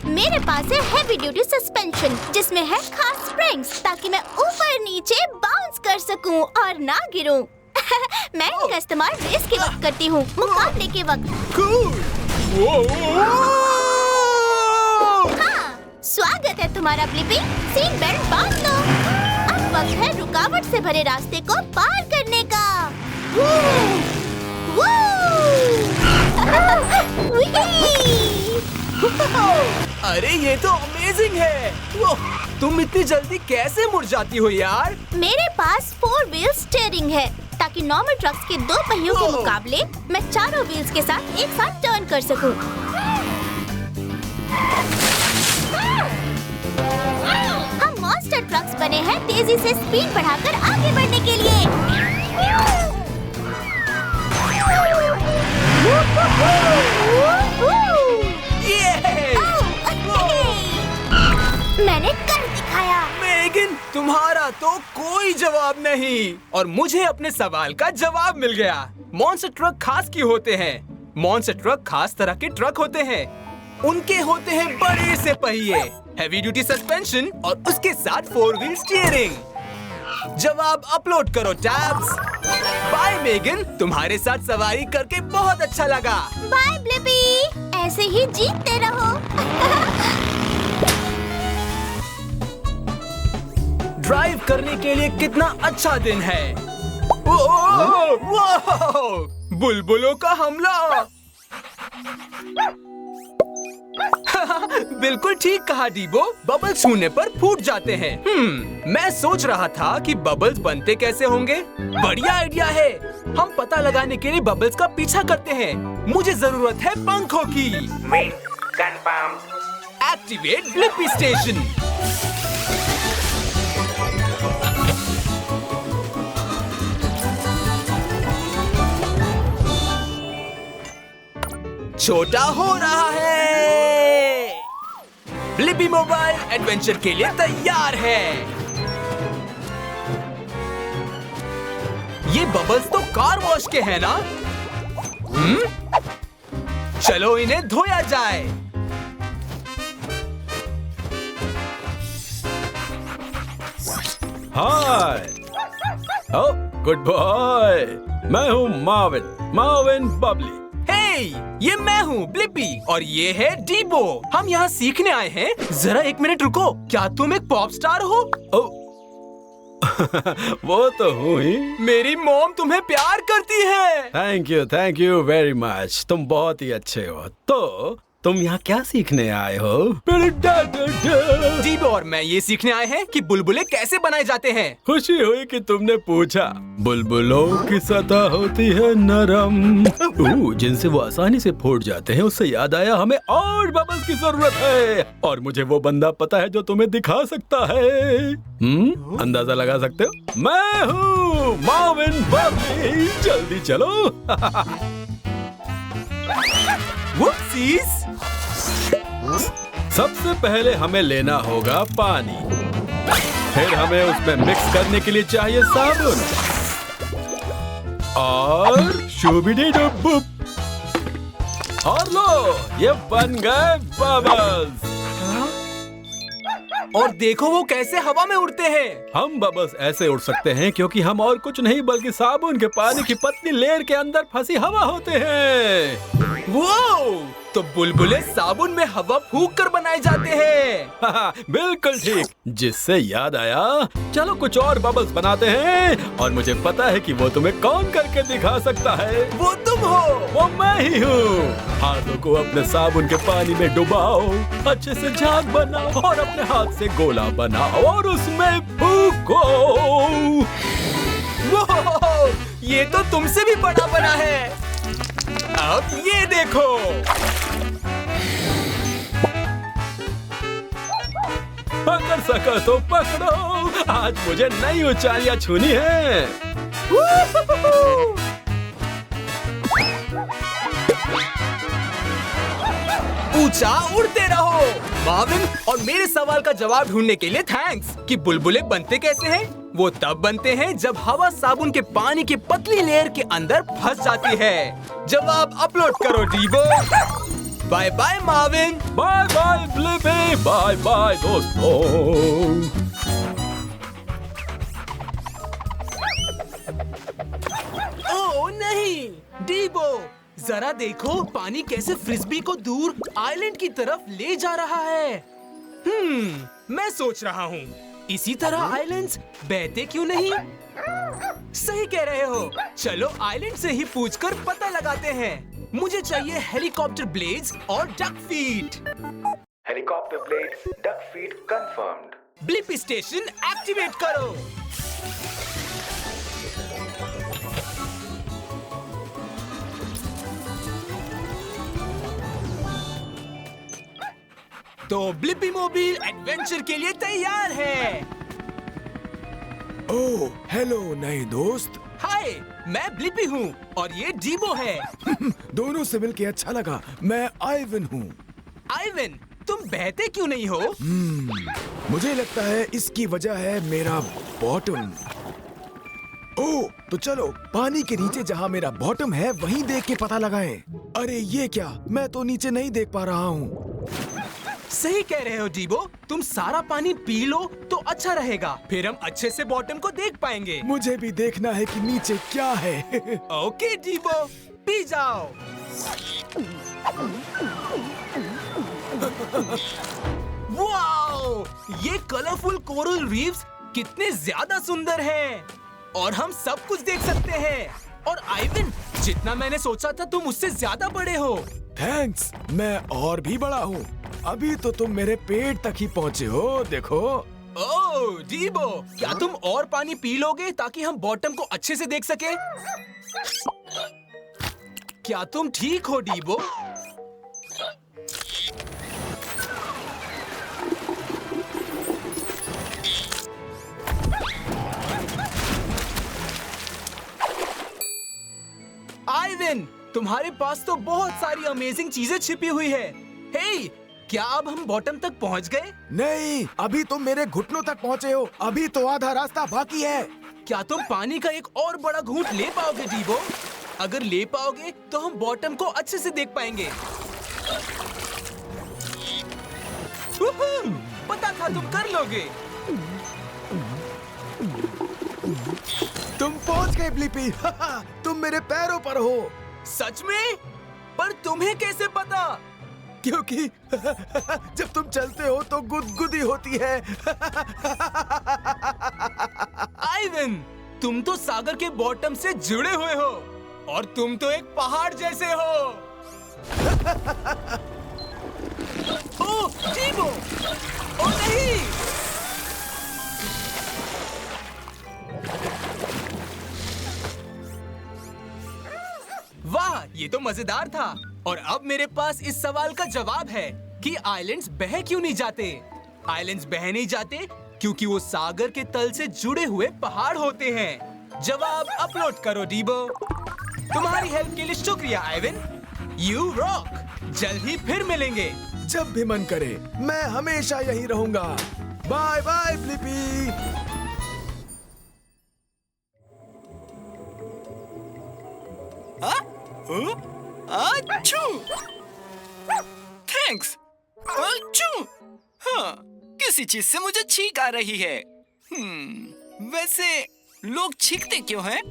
मेरे पास है हेवी ड्यूटी सस्पेंशन जिसमें है खास स्प्रिंग्स ताकि मैं ऊपर नीचे बाउंस कर सकूं और ना गिरूं। मैं इनका इस्तेमाल रेस के वक्त करती हूँ, मुकाबले के वक्त। हाँ, स्वागत है तुम्हारा ब्लिपी। सीट बेल्ट बांध लो। अब वक्त है रुकावट से भरे रास्ते को पार करने का। अरे ये तो अमेजिंग है। वो, तुम इतनी जल्दी कैसे मुड़ जाती हो यार? मेरे पास 4 व्हील स्टीयरिंग है ताकि नॉर्मल ट्रक्स के 2 पहियों के मुकाबले मैं 4 व्हील्स के साथ एक साथ टर्न कर सकूं। हम मॉन्स्टर ट्रक्स बने हैं तेजी से स्पीड बढ़ाकर आगे बढ़ने के लिए। मैंने कर दिखाया। मेगन, तुम्हारा तो कोई जवाब नहीं और मुझे अपने सवाल का जवाब मिल गया। मॉन्स्टर ट्रक खास क्यों होते हैं? मॉन्स्टर ट्रक खास तरह के ट्रक होते हैं। उनके होते हैं बड़े से पहिए, हेवी ड्यूटी सस्पेंशन और उसके साथ 4 व्हील स्टीयरिंग। जवाब अपलोड करो टैब्स। बाय मेगन, तुम्हारे साथ सवारी करके बहुत अच्छा लगा। बाय ब्लिपी, ऐसे ही जीतते रहो। ड्राइव करने के लिए कितना अच्छा दिन है। बुलबुलों का हमला। बिल्कुल ठीक कहा डीबो, बबल्स छूने पर फूट जाते हैं। मैं सोच रहा था कि बबल्स बनते कैसे होंगे। बढ़िया आइडिया है। हम पता लगाने के लिए बबल्स का पीछा करते हैं। मुझे जरूरत है पंखों की। Wings confirmed. Activate Blippi station. छोटा हो रहा है। ब्लिपी मोबाइल एडवेंचर के लिए तैयार है। ये बबल्स तो कार वॉश के हैं ना? चलो इन्हें धोया जाए। हाय, गुड बॉय। मैं हूँ मार्विन बबली। ये मैं हूँ ब्लिपी और ये है डीबो। हम यहाँ सीखने आए हैं। जरा 1 मिनट रुको, क्या तुम एक पॉप स्टार हो? वो तो हूँ ही। मेरी मॉम तुम्हें प्यार करती है। Thank you very much. तुम बहुत ही अच्छे हो। तो तुम यहाँ क्या सीखने आए हो? डीबो और मैं ये सीखने आए हैं कि बुलबुले कैसे बनाए जाते हैं। खुशी हुई कि तुमने पूछा। बुलबुलों की सतह होती है नरम, जिनसे वो आसानी से फूट जाते हैं। उससे याद आया, हमें और बबल्स की जरूरत है, और मुझे वो बंदा पता है जो तुम्हें दिखा सकता है। अंदाजा लगा सकते हो? मैं हूँ मार्विन बबली। जल्दी चलो। Whoopsies! सबसे पहले हमें लेना होगा पानी, फिर हमें उसमें मिक्स करने के लिए चाहिए साबुन और शुबिडी-डुब-बुप। और लो, ये बन गए बबल्स। और देखो वो कैसे हवा में उड़ते हैं। हम बबल्स ऐसे उड़ सकते हैं क्योंकि हम और कुछ नहीं बल्कि साबुन के पानी की पतली लेयर के अंदर फंसी हवा होते हैं। वो तो बुलबुले साबुन में हवा फूंक कर बनाए जाते हैं। बिल्कुल ठीक। जिससे याद आया, चलो कुछ और बबल्स बनाते हैं, और मुझे पता है कि वो तुम्हें कौन करके दिखा सकता है। वो तुम हो। वो मैं ही हूँ। हाथों को अपने साबुन के पानी में डुबाओ, अच्छे से झाग बनाओ और अपने हाथ से गोला बनाओ और उसमें फूंको। वो ये तो तुमसे भी बड़ा बना है। अब ये देखो। पकड़ सको तो पकड़ो, आज मुझे नई ऊंचाइयां छूनी है। ऊंचा उड़ते रहो। मार्विन, और मेरे सवाल का जवाब ढूंढने के लिए थैंक्स कि बुलबुले बनते कैसे हैं। वो तब बनते हैं जब हवा साबुन के पानी की पतली लेयर के अंदर फंस जाती है। जवाब अपलोड करो डीबो। Bye bye Marvin. Bye bye Blippi. Bye bye दोस्तों। ओह नहीं, डीबो जरा देखो पानी कैसे फ्रिस्बी को दूर आइलैंड की तरफ ले जा रहा है। मैं सोच रहा हूँ इसी तरह आइलैंड्स बहते क्यों नहीं। सही कह रहे हो। चलो आइलैंड से ही पूछकर पता लगाते हैं। मुझे चाहिए हेलीकॉप्टर ब्लेड्स और duck feet. Helicopter blades, duck feet confirmed. Blip station activate करो। तो ब्लिपी मोबाइल एडवेंचर के लिए तैयार है। ओह हेलो नए दोस्त। हाय, मैं ब्लिपी हूँ और ये डीबो है। दोनों से मिलके अच्छा लगा। मैं आइवन हूँ। आइवन, तुम बहते क्यों नहीं हो? मुझे लगता है इसकी वजह है मेरा बॉटम। ओह तो चलो पानी के नीचे जहाँ मेरा बॉटम है वहीं देख के पता लगाएं। अरे ये क्या, मैं तो नीचे नहीं देख पा रहा हूँ। सही कह रहे हो डीबो। तुम सारा पानी पी लो तो अच्छा रहेगा, फिर हम अच्छे से बॉटम को देख पाएंगे। मुझे भी देखना है कि नीचे क्या है। ओके डीबो, पी जाओ। वाओ, ये कलरफुल कोरल रीफ्स कितने ज्यादा सुंदर हैं और हम सब कुछ देख सकते हैं। और आइवन, जितना मैंने सोचा था तुम उससे ज्यादा बड़े हो। थैंक्स, मैं और भी बड़ा हूँ। अभी तो तुम मेरे पेट तक ही पहुँचे हो, देखो। ओह डीबो, क्या तुम और पानी पी लोगे ताकि हम बॉटम को अच्छे से देख सके? क्या तुम ठीक हो डीबो? आइवन, तुम्हारे पास तो बहुत सारी अमेजिंग चीजें छिपी हुई है। हे, क्या अब हम बॉटम तक पहुंच गए? नहीं, अभी तुम मेरे घुटनों तक पहुँचे हो। अभी तो आधा रास्ता बाकी है। क्या तुम पानी का एक और बड़ा घूंट ले पाओगे डीबो? अगर ले पाओगे तो हम बॉटम को अच्छे से देख पाएंगे। पता था तुम कर लोगे। तुम पहुंच गए ब्लिपी। तुम मेरे पैरों पर हो। सच में? पर तुम्हें कैसे पता? क्योंकि जब तुम चलते हो तो गुदगुदी होती है। आइवन, तुम तो सागर के बॉटम से जुड़े हुए हो और तुम तो एक पहाड़ जैसे हो। ओह, डीबो! ओह नहीं! वाह, ये तो मजेदार था। और अब मेरे पास इस सवाल का जवाब है कि आइलैंड्स बह क्यों नहीं जाते। आइलैंड्स बह नहीं जाते क्योंकि वो सागर के तल से जुड़े हुए पहाड़ होते हैं। जवाब अपलोड करो डीबो। तुम्हारी हेल्प के लिए शुक्रिया आइवन। You rock. जल्द ही फिर मिलेंगे। जब भी मन करे मैं हमेशा यही रहूंगा। Bye bye Blippi. अच्छू! थैंक्स। अच्छू! हाँ, किसी चीज से मुझे छींक आ रही है। वैसे लोग छींकते क्यों हैं?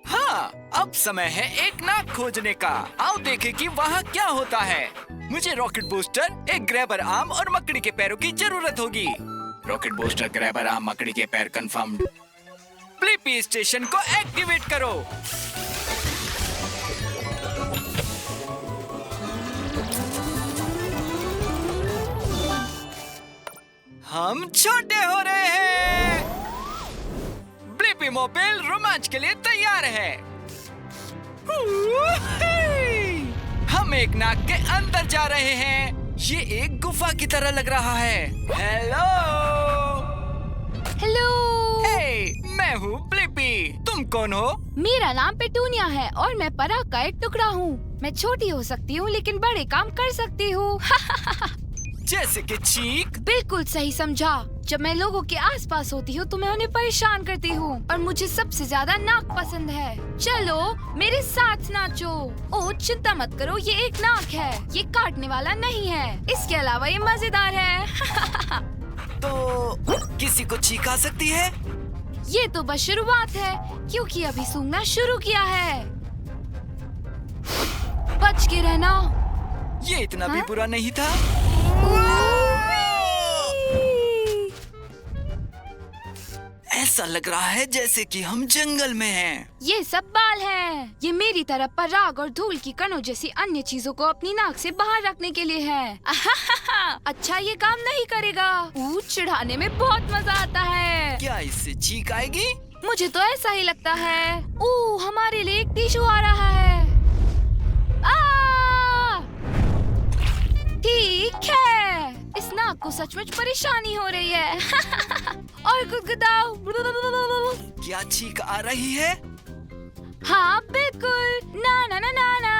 हाँ, अब समय है एक नाक खोजने का। आओ देखें कि वहाँ क्या होता है। मुझे रॉकेट बूस्टर, एक ग्रैबर आर्म और मकड़ी के पैरों की जरूरत होगी। रॉकेट बूस्टर, ग्रैबर आर्म, मकड़ी के पैर कंफर्म्ड। ब्लिपी स्टेशन को एक्टिवेट करो। हम छोटे हो रहे हैं। ब्लिपी मोबाइल रोमांच के लिए तैयार है। हम एक नाक के अंदर जा रहे हैं। ये एक गुफा की तरह लग रहा है। Hello hello. हे, मैं हूँ ब्लिपी। तुम कौन हो? मेरा नाम पेटूनिया है और मैं पराग का एक टुकड़ा हूँ। मैं छोटी हो सकती हूँ लेकिन बड़े काम कर सकती हूँ। जैसे कि चीख। बिल्कुल सही समझा। जब मैं लोगों के आसपास होती हूँ तो मैं उन्हें परेशान करती हूँ और मुझे सबसे ज्यादा नाक पसंद है। चलो मेरे साथ नाचो। ओह चिंता मत करो, ये एक नाक है, ये काटने वाला नहीं है। इसके अलावा ये मजेदार है। तो किसी को चीख आ सकती है? ये तो बस शुरुआत है क्योंकि अभी सूंघना शुरू किया है। बच के रहना। ये इतना भी बुरा नहीं था। ऐसा लग रहा है जैसे कि हम जंगल में हैं। ये सब बाल हैं। ये मेरी तरह पराग और धूल की कणों जैसी अन्य चीजों को अपनी नाक से बाहर रखने के लिए है। अच्छा ये काम नहीं करेगा। ऊँट चढ़ाने में बहुत मजा आता है। क्या इससे चीख आएगी? मुझे तो ऐसा ही लगता है। ओह हमारे लिए एक टिश्यू आ रहा है। ठीक है, इस नाक को सचमुच परेशानी हो रही है। और गुदगुदाओ। क्या चीख आ रही है? हाँ बिल्कुल। ना ना ना ना ना।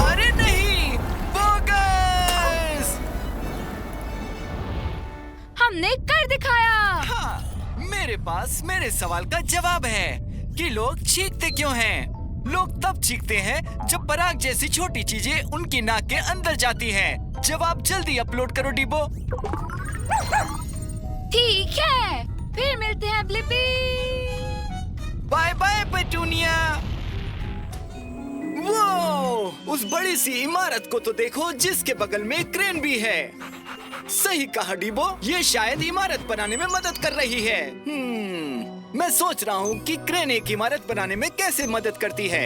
अरे नहीं, बोगस! हमने कर दिखाया। हाँ, मेरे पास मेरे सवाल का जवाब है कि लोग चीखते क्यों हैं। लोग तब चीखते हैं जब पराग जैसी छोटी चीजें उनकी नाक के अंदर जाती हैं। जवाब जल्दी अपलोड करो डीबो। ठीक है, फिर मिलते हैं ब्लिपी। Bye bye petunia. वो उस बड़ी सी इमारत को तो देखो जिसके बगल में क्रेन भी है। सही कहा डीबो, ये शायद इमारत बनाने में मदद कर रही है। मैं सोच रहा हूँ कि क्रेन एक इमारत बनाने में कैसे मदद करती है।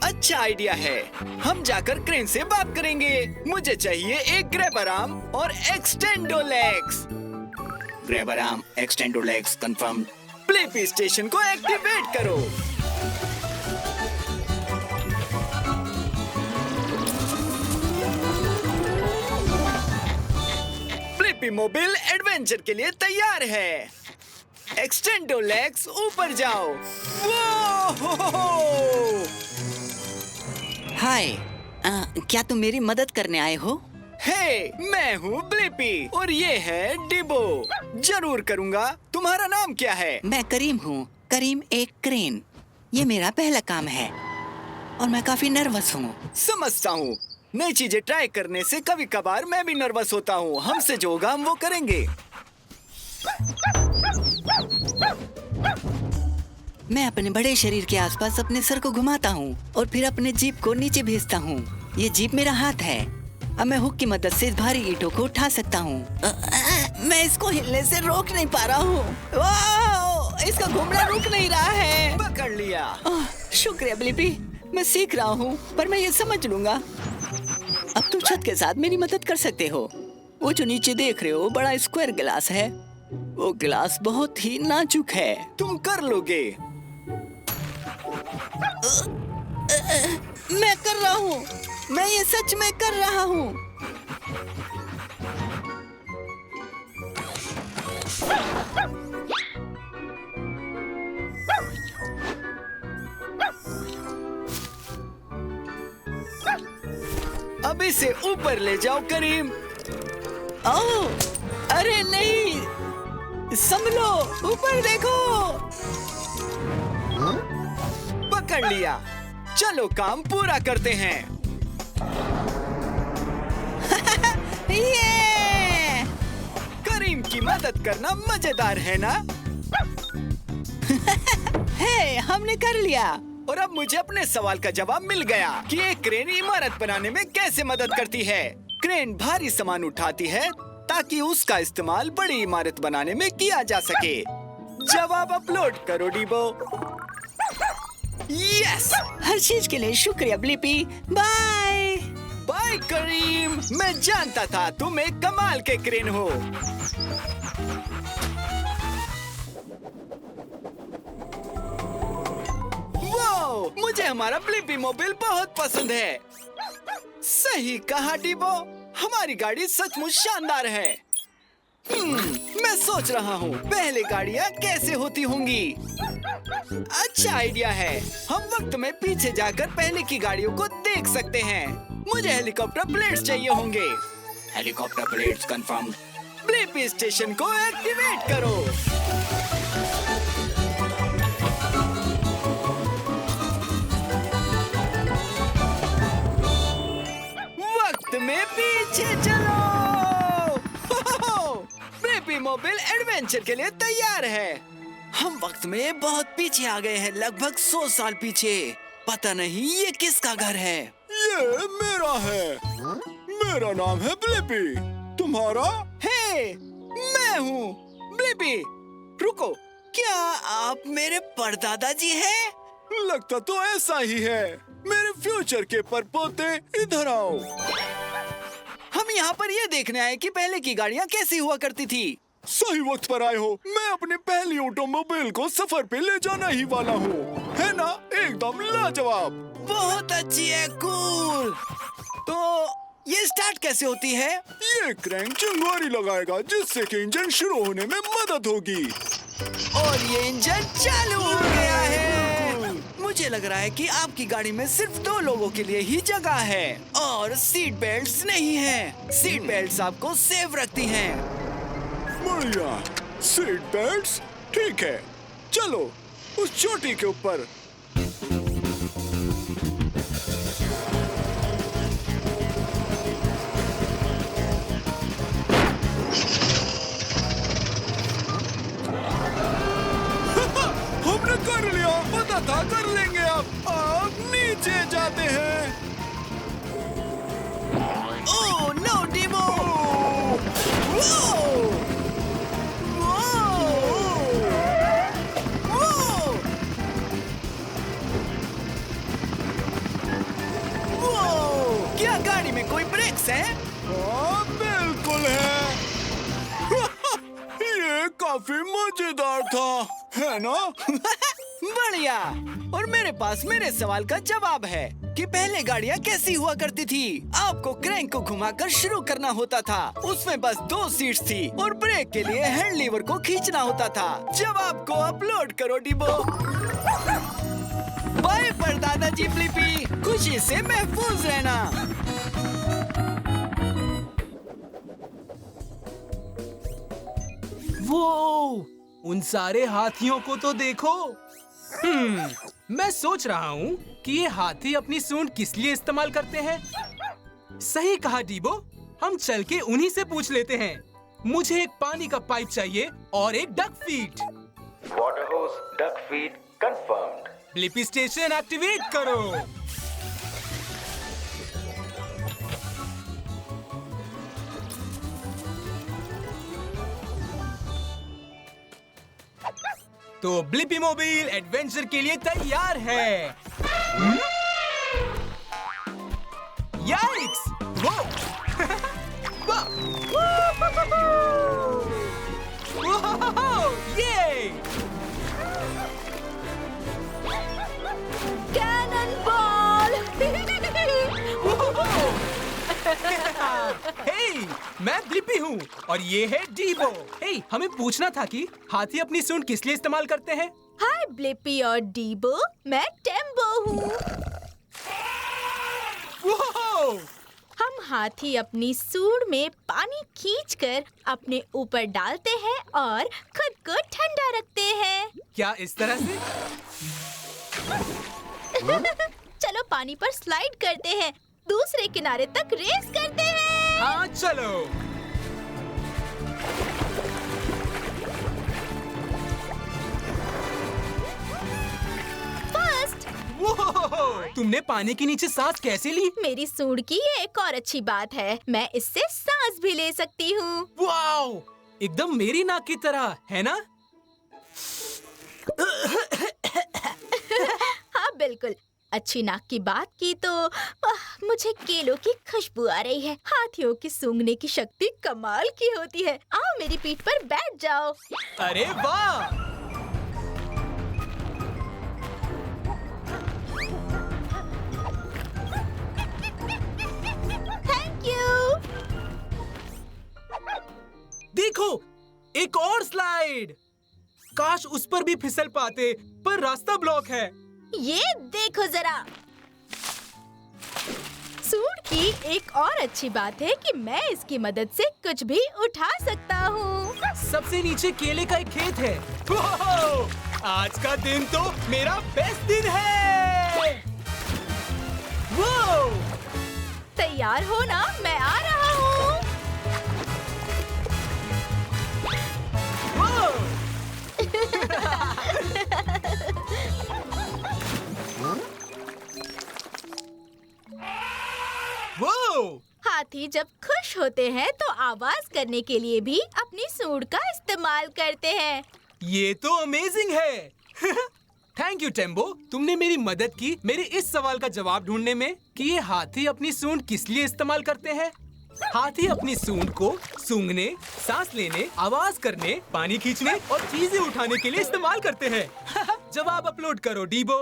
अच्छा आइडिया है, हम जाकर क्रेन से बात करेंगे। मुझे चाहिए एक ग्रैबर आर्म और extendo legs. Grabber arm, extendo legs confirm. Blippi station को एक्टिवेट करो। ब्लिपी मोबाइल एडवेंचर के लिए तैयार है। एक्सटेंडो लेग्स ऊपर जाओ। हाय, क्या तुम मेरी मदद करने आए हो? हे, मैं हूँ ब्लिपी और ये है डिबो। जरूर करूँगा। तुम्हारा नाम क्या है? मैं करीम हूँ। करीम एक क्रेन। ये मेरा पहला काम है और मैं काफी नर्वस हूँ। समझता हूँ। नई चीजें ट्राई करने से कभी कभार मैं भी नर्वस होता हूँ। हमसे जो होगा हम वो करेंगे। मैं अपने बड़े शरीर के आसपास अपने सर को घुमाता हूँ और फिर अपने जीप को नीचे भेजता हूँ। ये जीप मेरा हाथ है अब मैं हुक की मदद से इस भारी ईंटों को उठा सकता हूँ। मैं इसको हिलने से रोक नहीं पा रहा हूँ। इसका घूमना रुक नहीं रहा है। पकड़ लिया। शुक्रिया ब्लिपी, मैं सीख रहा हूँ, पर मैं ये समझ लूंगा। अब तुम छत के साथ मेरी मदद कर सकते हो। वो जो नीचे देख रहे हो बड़ा स्क्वायर गिलास है, वो गिलास बहुत ही नाजुक है। तुम कर लोगे। मैं कर रहा हूँ, मैं ये सच में कर रहा हूँ। अब इसे ऊपर ले जाओ करीम। ओह, अरे नहीं, संभलो, ऊपर देखो। पकड़ लिया। चलो काम पूरा करते हैं। ये करीम की मदद करना मजेदार है ना? है, हमने कर लिया। और अब मुझे अपने सवाल का जवाब मिल गया कि एक क्रेन इमारत बनाने में कैसे मदद करती है। क्रेन भारी सामान उठाती है ताकि उसका इस्तेमाल बड़ी इमारत बनाने में किया जा सके। जवाब अपलोड करो डीबो। यस! हर चीज के लिए शुक्रिया ब्लिपी। बाय। बाय करीम। मैं जानता था तुम एक कमाल के क्रेन हो। वाओ, मुझे हमारा ब्लिपी मोबाइल बहुत पसंद है। सही कहा डीबो, हमारी गाड़ी सचमुच शानदार है। मैं सोच रहा हूँ पहले गाड़ियाँ कैसे होती होंगी। अच्छा आइडिया है। हम वक्त में पीछे जाकर पहले की गाड़ियों को देख सकते हैं। मुझे हेलीकॉप्टर ब्लेड्स चाहिए होंगे। Helicopter blades confirm. Blippi station को एक्टिवेट करो। वक्त में पीछे चलो। ब्लिपी मोबाइल एडवेंचर के लिए तैयार है। हम वक्त में बहुत पीछे आ गए हैं, लगभग 100 साल पीछे। पता नहीं ये किसका घर है। ये मेरा है। मेरा नाम है ब्लिपी। तुम्हारा? हे, मैं हूँ ब्लिपी। रुको, क्या आप मेरे परदादा जी हैं? लगता तो ऐसा ही है। मेरे फ्यूचर के परपोते, इधर आओ। हम यहाँ पर ये देखने आए कि पहले की गाड़ियाँ कैसी हुआ करती थी। सही वक्त पर आए हो। मैं अपनी पहली ऑटोमोबाइल को सफर पे ले जाना ही वाला हूँ। है ना, एकदम लाजवाब। बहुत अच्छी है, कूल। तो ये स्टार्ट कैसे होती है? ये क्रैंक चिंगारी लगाएगा जिससे कि इंजन शुरू होने में मदद होगी। और ये इंजन चालू हो गया है। मुझे लग रहा है कि आपकी गाड़ी में सिर्फ 2 लोगों के लिए ही जगह है और सीट बेल्ट्स नहीं है। सीट बेल्ट्स आपको सेफ रखती हैं। बढ़िया, सीट बेल्ट्स ठीक है। चलो उस चोटी के ऊपर। हमने कर लिया, पता था कर लेंगे। अब नीचे जाते हैं। Oh no Dibo. क्या गाड़ी में कोई ब्रेक्स है? हाँ, बिल्कुल है। ये काफी मजेदार था, है ना? बढ़िया। और मेरे पास मेरे सवाल का जवाब है कि पहले गाड़ियाँ कैसी हुआ करती थी। आपको क्रैंक को घुमाकर शुरू करना होता था। उसमें बस 2 सीट्स थी और ब्रेक के लिए हैंड लीवर को खींचना होता था। जवाब को अपलोड करो डीबो। बाय परदादा जी ब्लिपी, खुशी से महफूज रहना। वो उन सारे हाथियों को तो देखो। मैं सोच रहा हूँ कि ये हाथी अपनी सूंड किस लिए इस्तेमाल करते हैं। सही कहा डीबो, हम चल के उन्हीं से पूछ लेते हैं। मुझे एक पानी का पाइप चाहिए और एक duck feed. Water hose, duck feed confirmed. Blippi station activate करो। तो ब्लिपी मोबाइल एडवेंचर के लिए तैयार है। याइक्स! वो! वो! ये! Cannon ball! हे, मैं ब्लिपी हूँ और ये है डीबो। हे, हमें पूछना था कि हाथी अपनी सूंड किस लिए इस्तेमाल करते हैं? हाय ब्लिपी और डीबो, मैं टेम्बो हूँ। वो! हम हाथी अपनी सूंड में पानी खींचकर अपने ऊपर डालते हैं और खुद को ठंडा रखते हैं। क्या इस तरह से? चलो पानी पर स्लाइड करते हैं, दूसरे किनारे तक रेस करते हैं। हाँ चलो। फर्स्ट! वो! तुमने पानी के नीचे सांस कैसे ली? मेरी सूंड की ये एक और अच्छी बात है, मैं इससे सांस भी ले सकती हूँ। वाओ! एकदम मेरी नाक की तरह, है ना? हाँ बिल्कुल। अच्छी नाक की बात की तो मुझे केलों की खुशबू आ रही है। हाथियों की सूंघने की शक्ति कमाल की होती है। आओ मेरी पीठ पर बैठ जाओ। अरे वाह! Thank you. देखो, एक और स्लाइड। काश उस पर भी फिसल पाते, पर रास्ता ब्लॉक है। ये देखो जरा। सूंड की एक और अच्छी बात है कि मैं इसकी मदद से कुछ भी उठा सकता हूँ। सबसे नीचे केले का एक खेत है। वाह! आज का दिन तो मेरा बेस्ट दिन है। वाह! तैयार हो ना? मैं आ रहा हूँ। वाह! वाह! हाथी जब खुश होते हैं तो आवाज करने के लिए भी अपनी सूंड का इस्तेमाल करते हैं। ये तो अमेजिंग है। थैंक यू टेम्बो, तुमने मेरी मदद की मेरे इस सवाल का जवाब ढूंढने में कि ये हाथी अपनी सूंड किस लिए इस्तेमाल करते हैं। हाथी अपनी सूंड को सूंघने, सांस लेने, आवाज करने, पानी खींचने और चीजें उठाने के लिए इस्तेमाल करते हैं। जवाब अपलोड करो डीबो।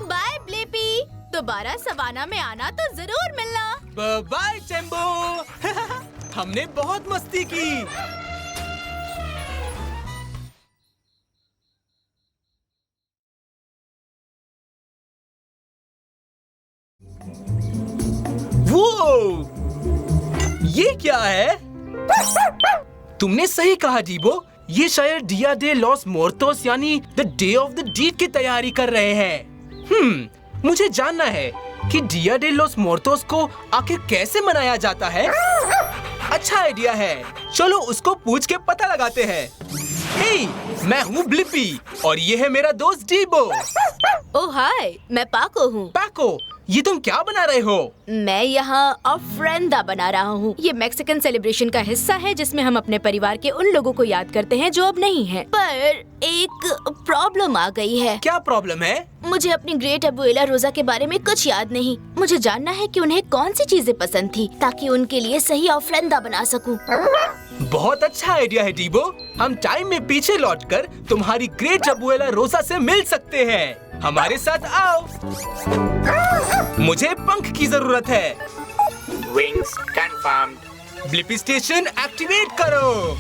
बाय ब्लिपी, दोबारा सवाना में आना तो जरूर मिलना। बाय टेम्बो। हमने बहुत मस्ती की। वो! ये क्या है? तुमने सही कहा डीबो, ये शायद डिया डे लॉस मोर्टोस यानी the day of the dead की तैयारी कर रहे हैं। मुझे जानना है कि डिया डे लॉस मोर्टोस को आखिर कैसे मनाया जाता है। अच्छा आइडिया है, चलो उसको पूछ के पता लगाते हैं। हे, मैं हूँ ब्लिपी और ये है मेरा दोस्त डीबो। ओह हाय, मैं पाको हूँ। पाको, ये तुम क्या बना रहे हो? मैं यहाँ ऑफरेंदा बना रहा हूँ। ये मैक्सिकन सेलिब्रेशन का हिस्सा है जिसमें हम अपने परिवार के उन लोगों को याद करते हैं जो अब नहीं हैं। पर एक प्रॉब्लम आ गई है। क्या प्रॉब्लम है? मुझे अपनी ग्रेट अबुएला रोजा के बारे में कुछ याद नहीं। मुझे जानना है कि उन्हें कौन सी चीजें पसंद थी ताकि उनके लिए सही ऑफरेंदा बना सकूं। बहुत अच्छा आइडिया है डीबो। हम टाइम में पीछे लौटकर तुम्हारी ग्रेट अबुएला रोजा से मिल सकते हैं। हमारे साथ आओ। मुझे पंख की जरूरत है। Wings confirmed. Blippi station activate करो।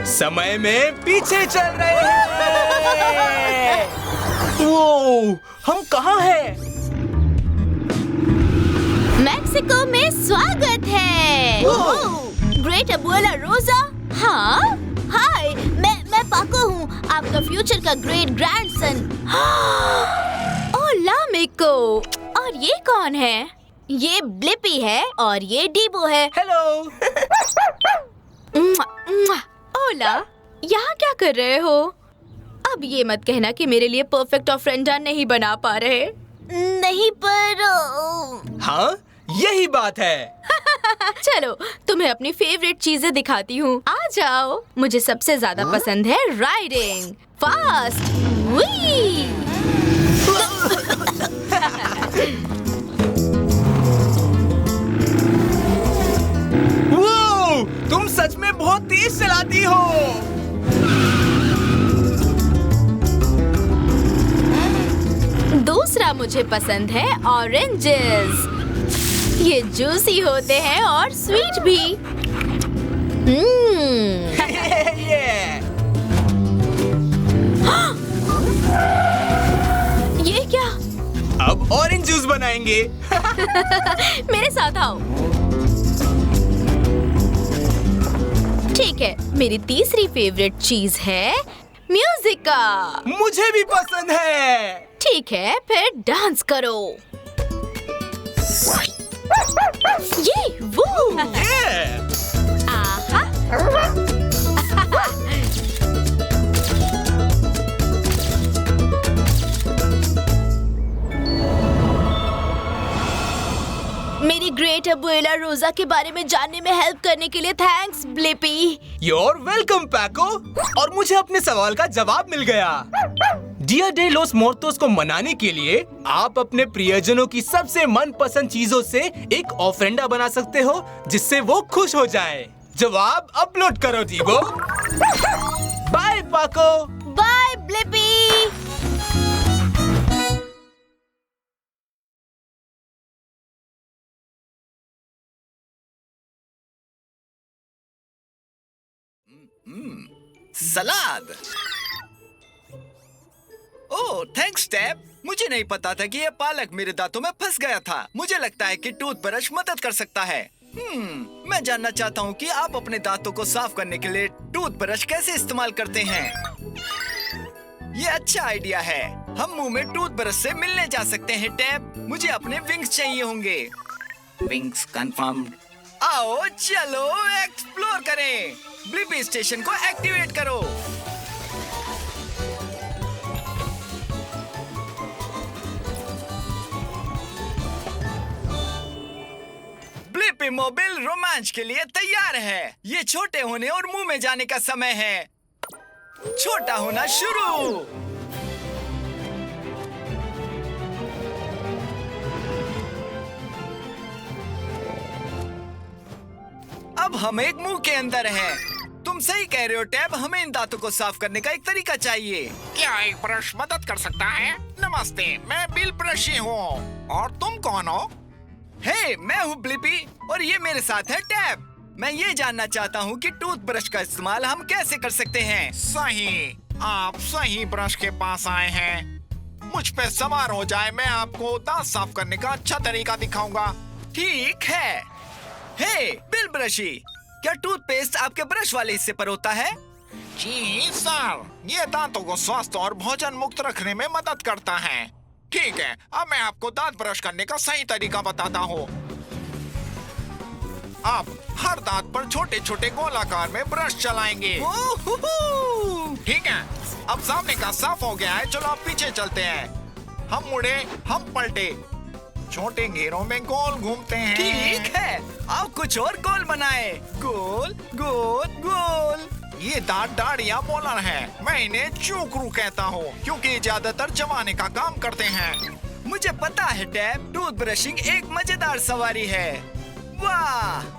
समय में पीछे चल रहे हैं। वो, हम कहाँ हैं? मैक्सिको में स्वागत है। ग्रेट अबुएला रोजा। हाँ, हाय, मैं पाको हूँ, आपका फ्यूचर का ग्रेट ग्रैंडसन। ओह लामिको, और ये कौन है? ये ब्लिपी है और ये डीबो है। हेलो। ओला, यहाँ क्या कर रहे हो? अब ये मत कहना कि मेरे लिए परफेक्ट ऑफरेंडा नहीं बना पा रहे। नहीं पर हाँ, यही बात है। चलो तुम्हें अपनी फेवरेट चीजें दिखाती हूँ। आ जाओ। मुझे सबसे ज्यादा पसंद है राइडिंग फास्ट। वो, तुम सच में बहुत तेज चलाती हो। दूसरा मुझे पसंद है ऑरेंजेस। ये जूसी होते हैं और स्वीट भी। ये क्या? अब ऑरेंज जूस बनाएंगे। मेरे साथ आओ। ठीक है, मेरी तीसरी फेवरेट चीज है म्यूजिका। मुझे भी पसंद है। ठीक है, फिर डांस करो। ये वो। आहा। मेरी ग्रेट अबुएला रोजा के बारे में जानने में हेल्प करने के लिए थैंक्स ब्लिपी। You're welcome, पैको। और मुझे अपने सवाल का जवाब मिल गया। डिया डे लोस मोर्टोस को मनाने के लिए आप अपने प्रियजनों की सबसे मनपसंद चीजों से एक ऑफरेंडा बना सकते हो जिससे वो खुश हो जाए। जवाब अपलोड करो डीबो। बाय पाको। Bye Blippi. सलाद। ओह, थैंक्स टैब। मुझे नहीं पता था कि ये पालक मेरे दांतों में फंस गया था। मुझे लगता है कि टूथब्रश मदद कर सकता है। मैं जानना चाहता हूँ कि आप अपने दांतों को साफ करने के लिए टूथब्रश कैसे इस्तेमाल करते हैं। ये अच्छा आइडिया है। हम मुंह में टूथब्रश से मिलने जा सकते हैं टैब। मुझे अपने विंग्स चाहिए होंगे। Wings confirmed. आओ चलो एक्सप्लोर करें। ब्लिपी स्टेशन को एक्टिवेट करो। ब्लिपी मोबाइल रोमांच के लिए तैयार है। ये छोटे होने और मुंह में जाने का समय है। छोटा होना शुरू। अब हम एक मुंह के अंदर हैं। तुम सही कह रहे हो टैब। हमें इन दांतों को साफ करने का एक तरीका चाहिए। क्या एक ब्रश मदद कर सकता है? नमस्ते, मैं बिल ब्रशी हूँ। और तुम कौन हो? हे, मैं हूँ ब्लिपी और ये मेरे साथ है टैब। मैं ये जानना चाहता हूँ कि टूथब्रश का इस्तेमाल हम कैसे कर सकते हैं। सही, आप सही ब्रश के पास आए हैं। मुझ पे सवार हो जाए, मैं आपको दांत साफ करने का अच्छा तरीका दिखाऊंगा। ठीक है। हे बिल ब्रशी, क्या टूथपेस्ट आपके ब्रश वाले हिस्से पर होता है? जी सर, ये दांतों को स्वस्थ और भोजन मुक्त रखने में मदद करता है। ठीक है, अब मैं आपको दांत ब्रश करने का सही तरीका बताता हूँ। आप हर दांत पर छोटे छोटे गोलाकार में ब्रश चलाएंगे। ठीक है, अब सामने का साफ हो गया है। चलो अब पीछे चलते हैं। हम मुड़े, हम पलटे, छोटे घेरों में गोल घूमते हैं। ठीक है, अब कुछ और गोल बनाए। गोल गोल गोल। ये दांत दाढ़िया बॉलर है। मैं इन्हें चूकरू कहता हूँ क्योंकि ज्यादातर चबाने का काम करते हैं। मुझे पता है टैब, टूथ ब्रशिंग एक मजेदार सवारी है। वाह,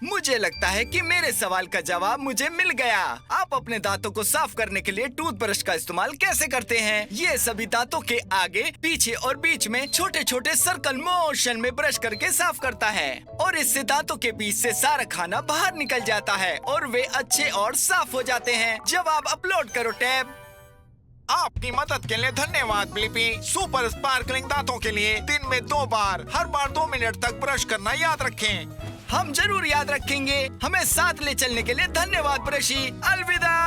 मुझे लगता है कि मेरे सवाल का जवाब मुझे मिल गया। आप अपने दांतों को साफ करने के लिए टूथब्रश का इस्तेमाल कैसे करते हैं? ये सभी दांतों के आगे, पीछे और बीच में छोटे छोटे सर्कल मोशन में ब्रश करके साफ करता है और इससे दांतों के बीच से सारा खाना बाहर निकल जाता है और वे अच्छे और साफ हो जाते हैं। जवाब अपलोड करो टैब। आपकी मदद के लिए धन्यवाद ब्लिपी। सुपर स्पार्कलिंग दांतों के लिए दिन में 2 बार, हर बार 2 मिनट तक ब्रश करना याद रखें। हम जरूर याद रखेंगे। हमें साथ ले चलने के लिए धन्यवाद ब्रशी। अलविदा।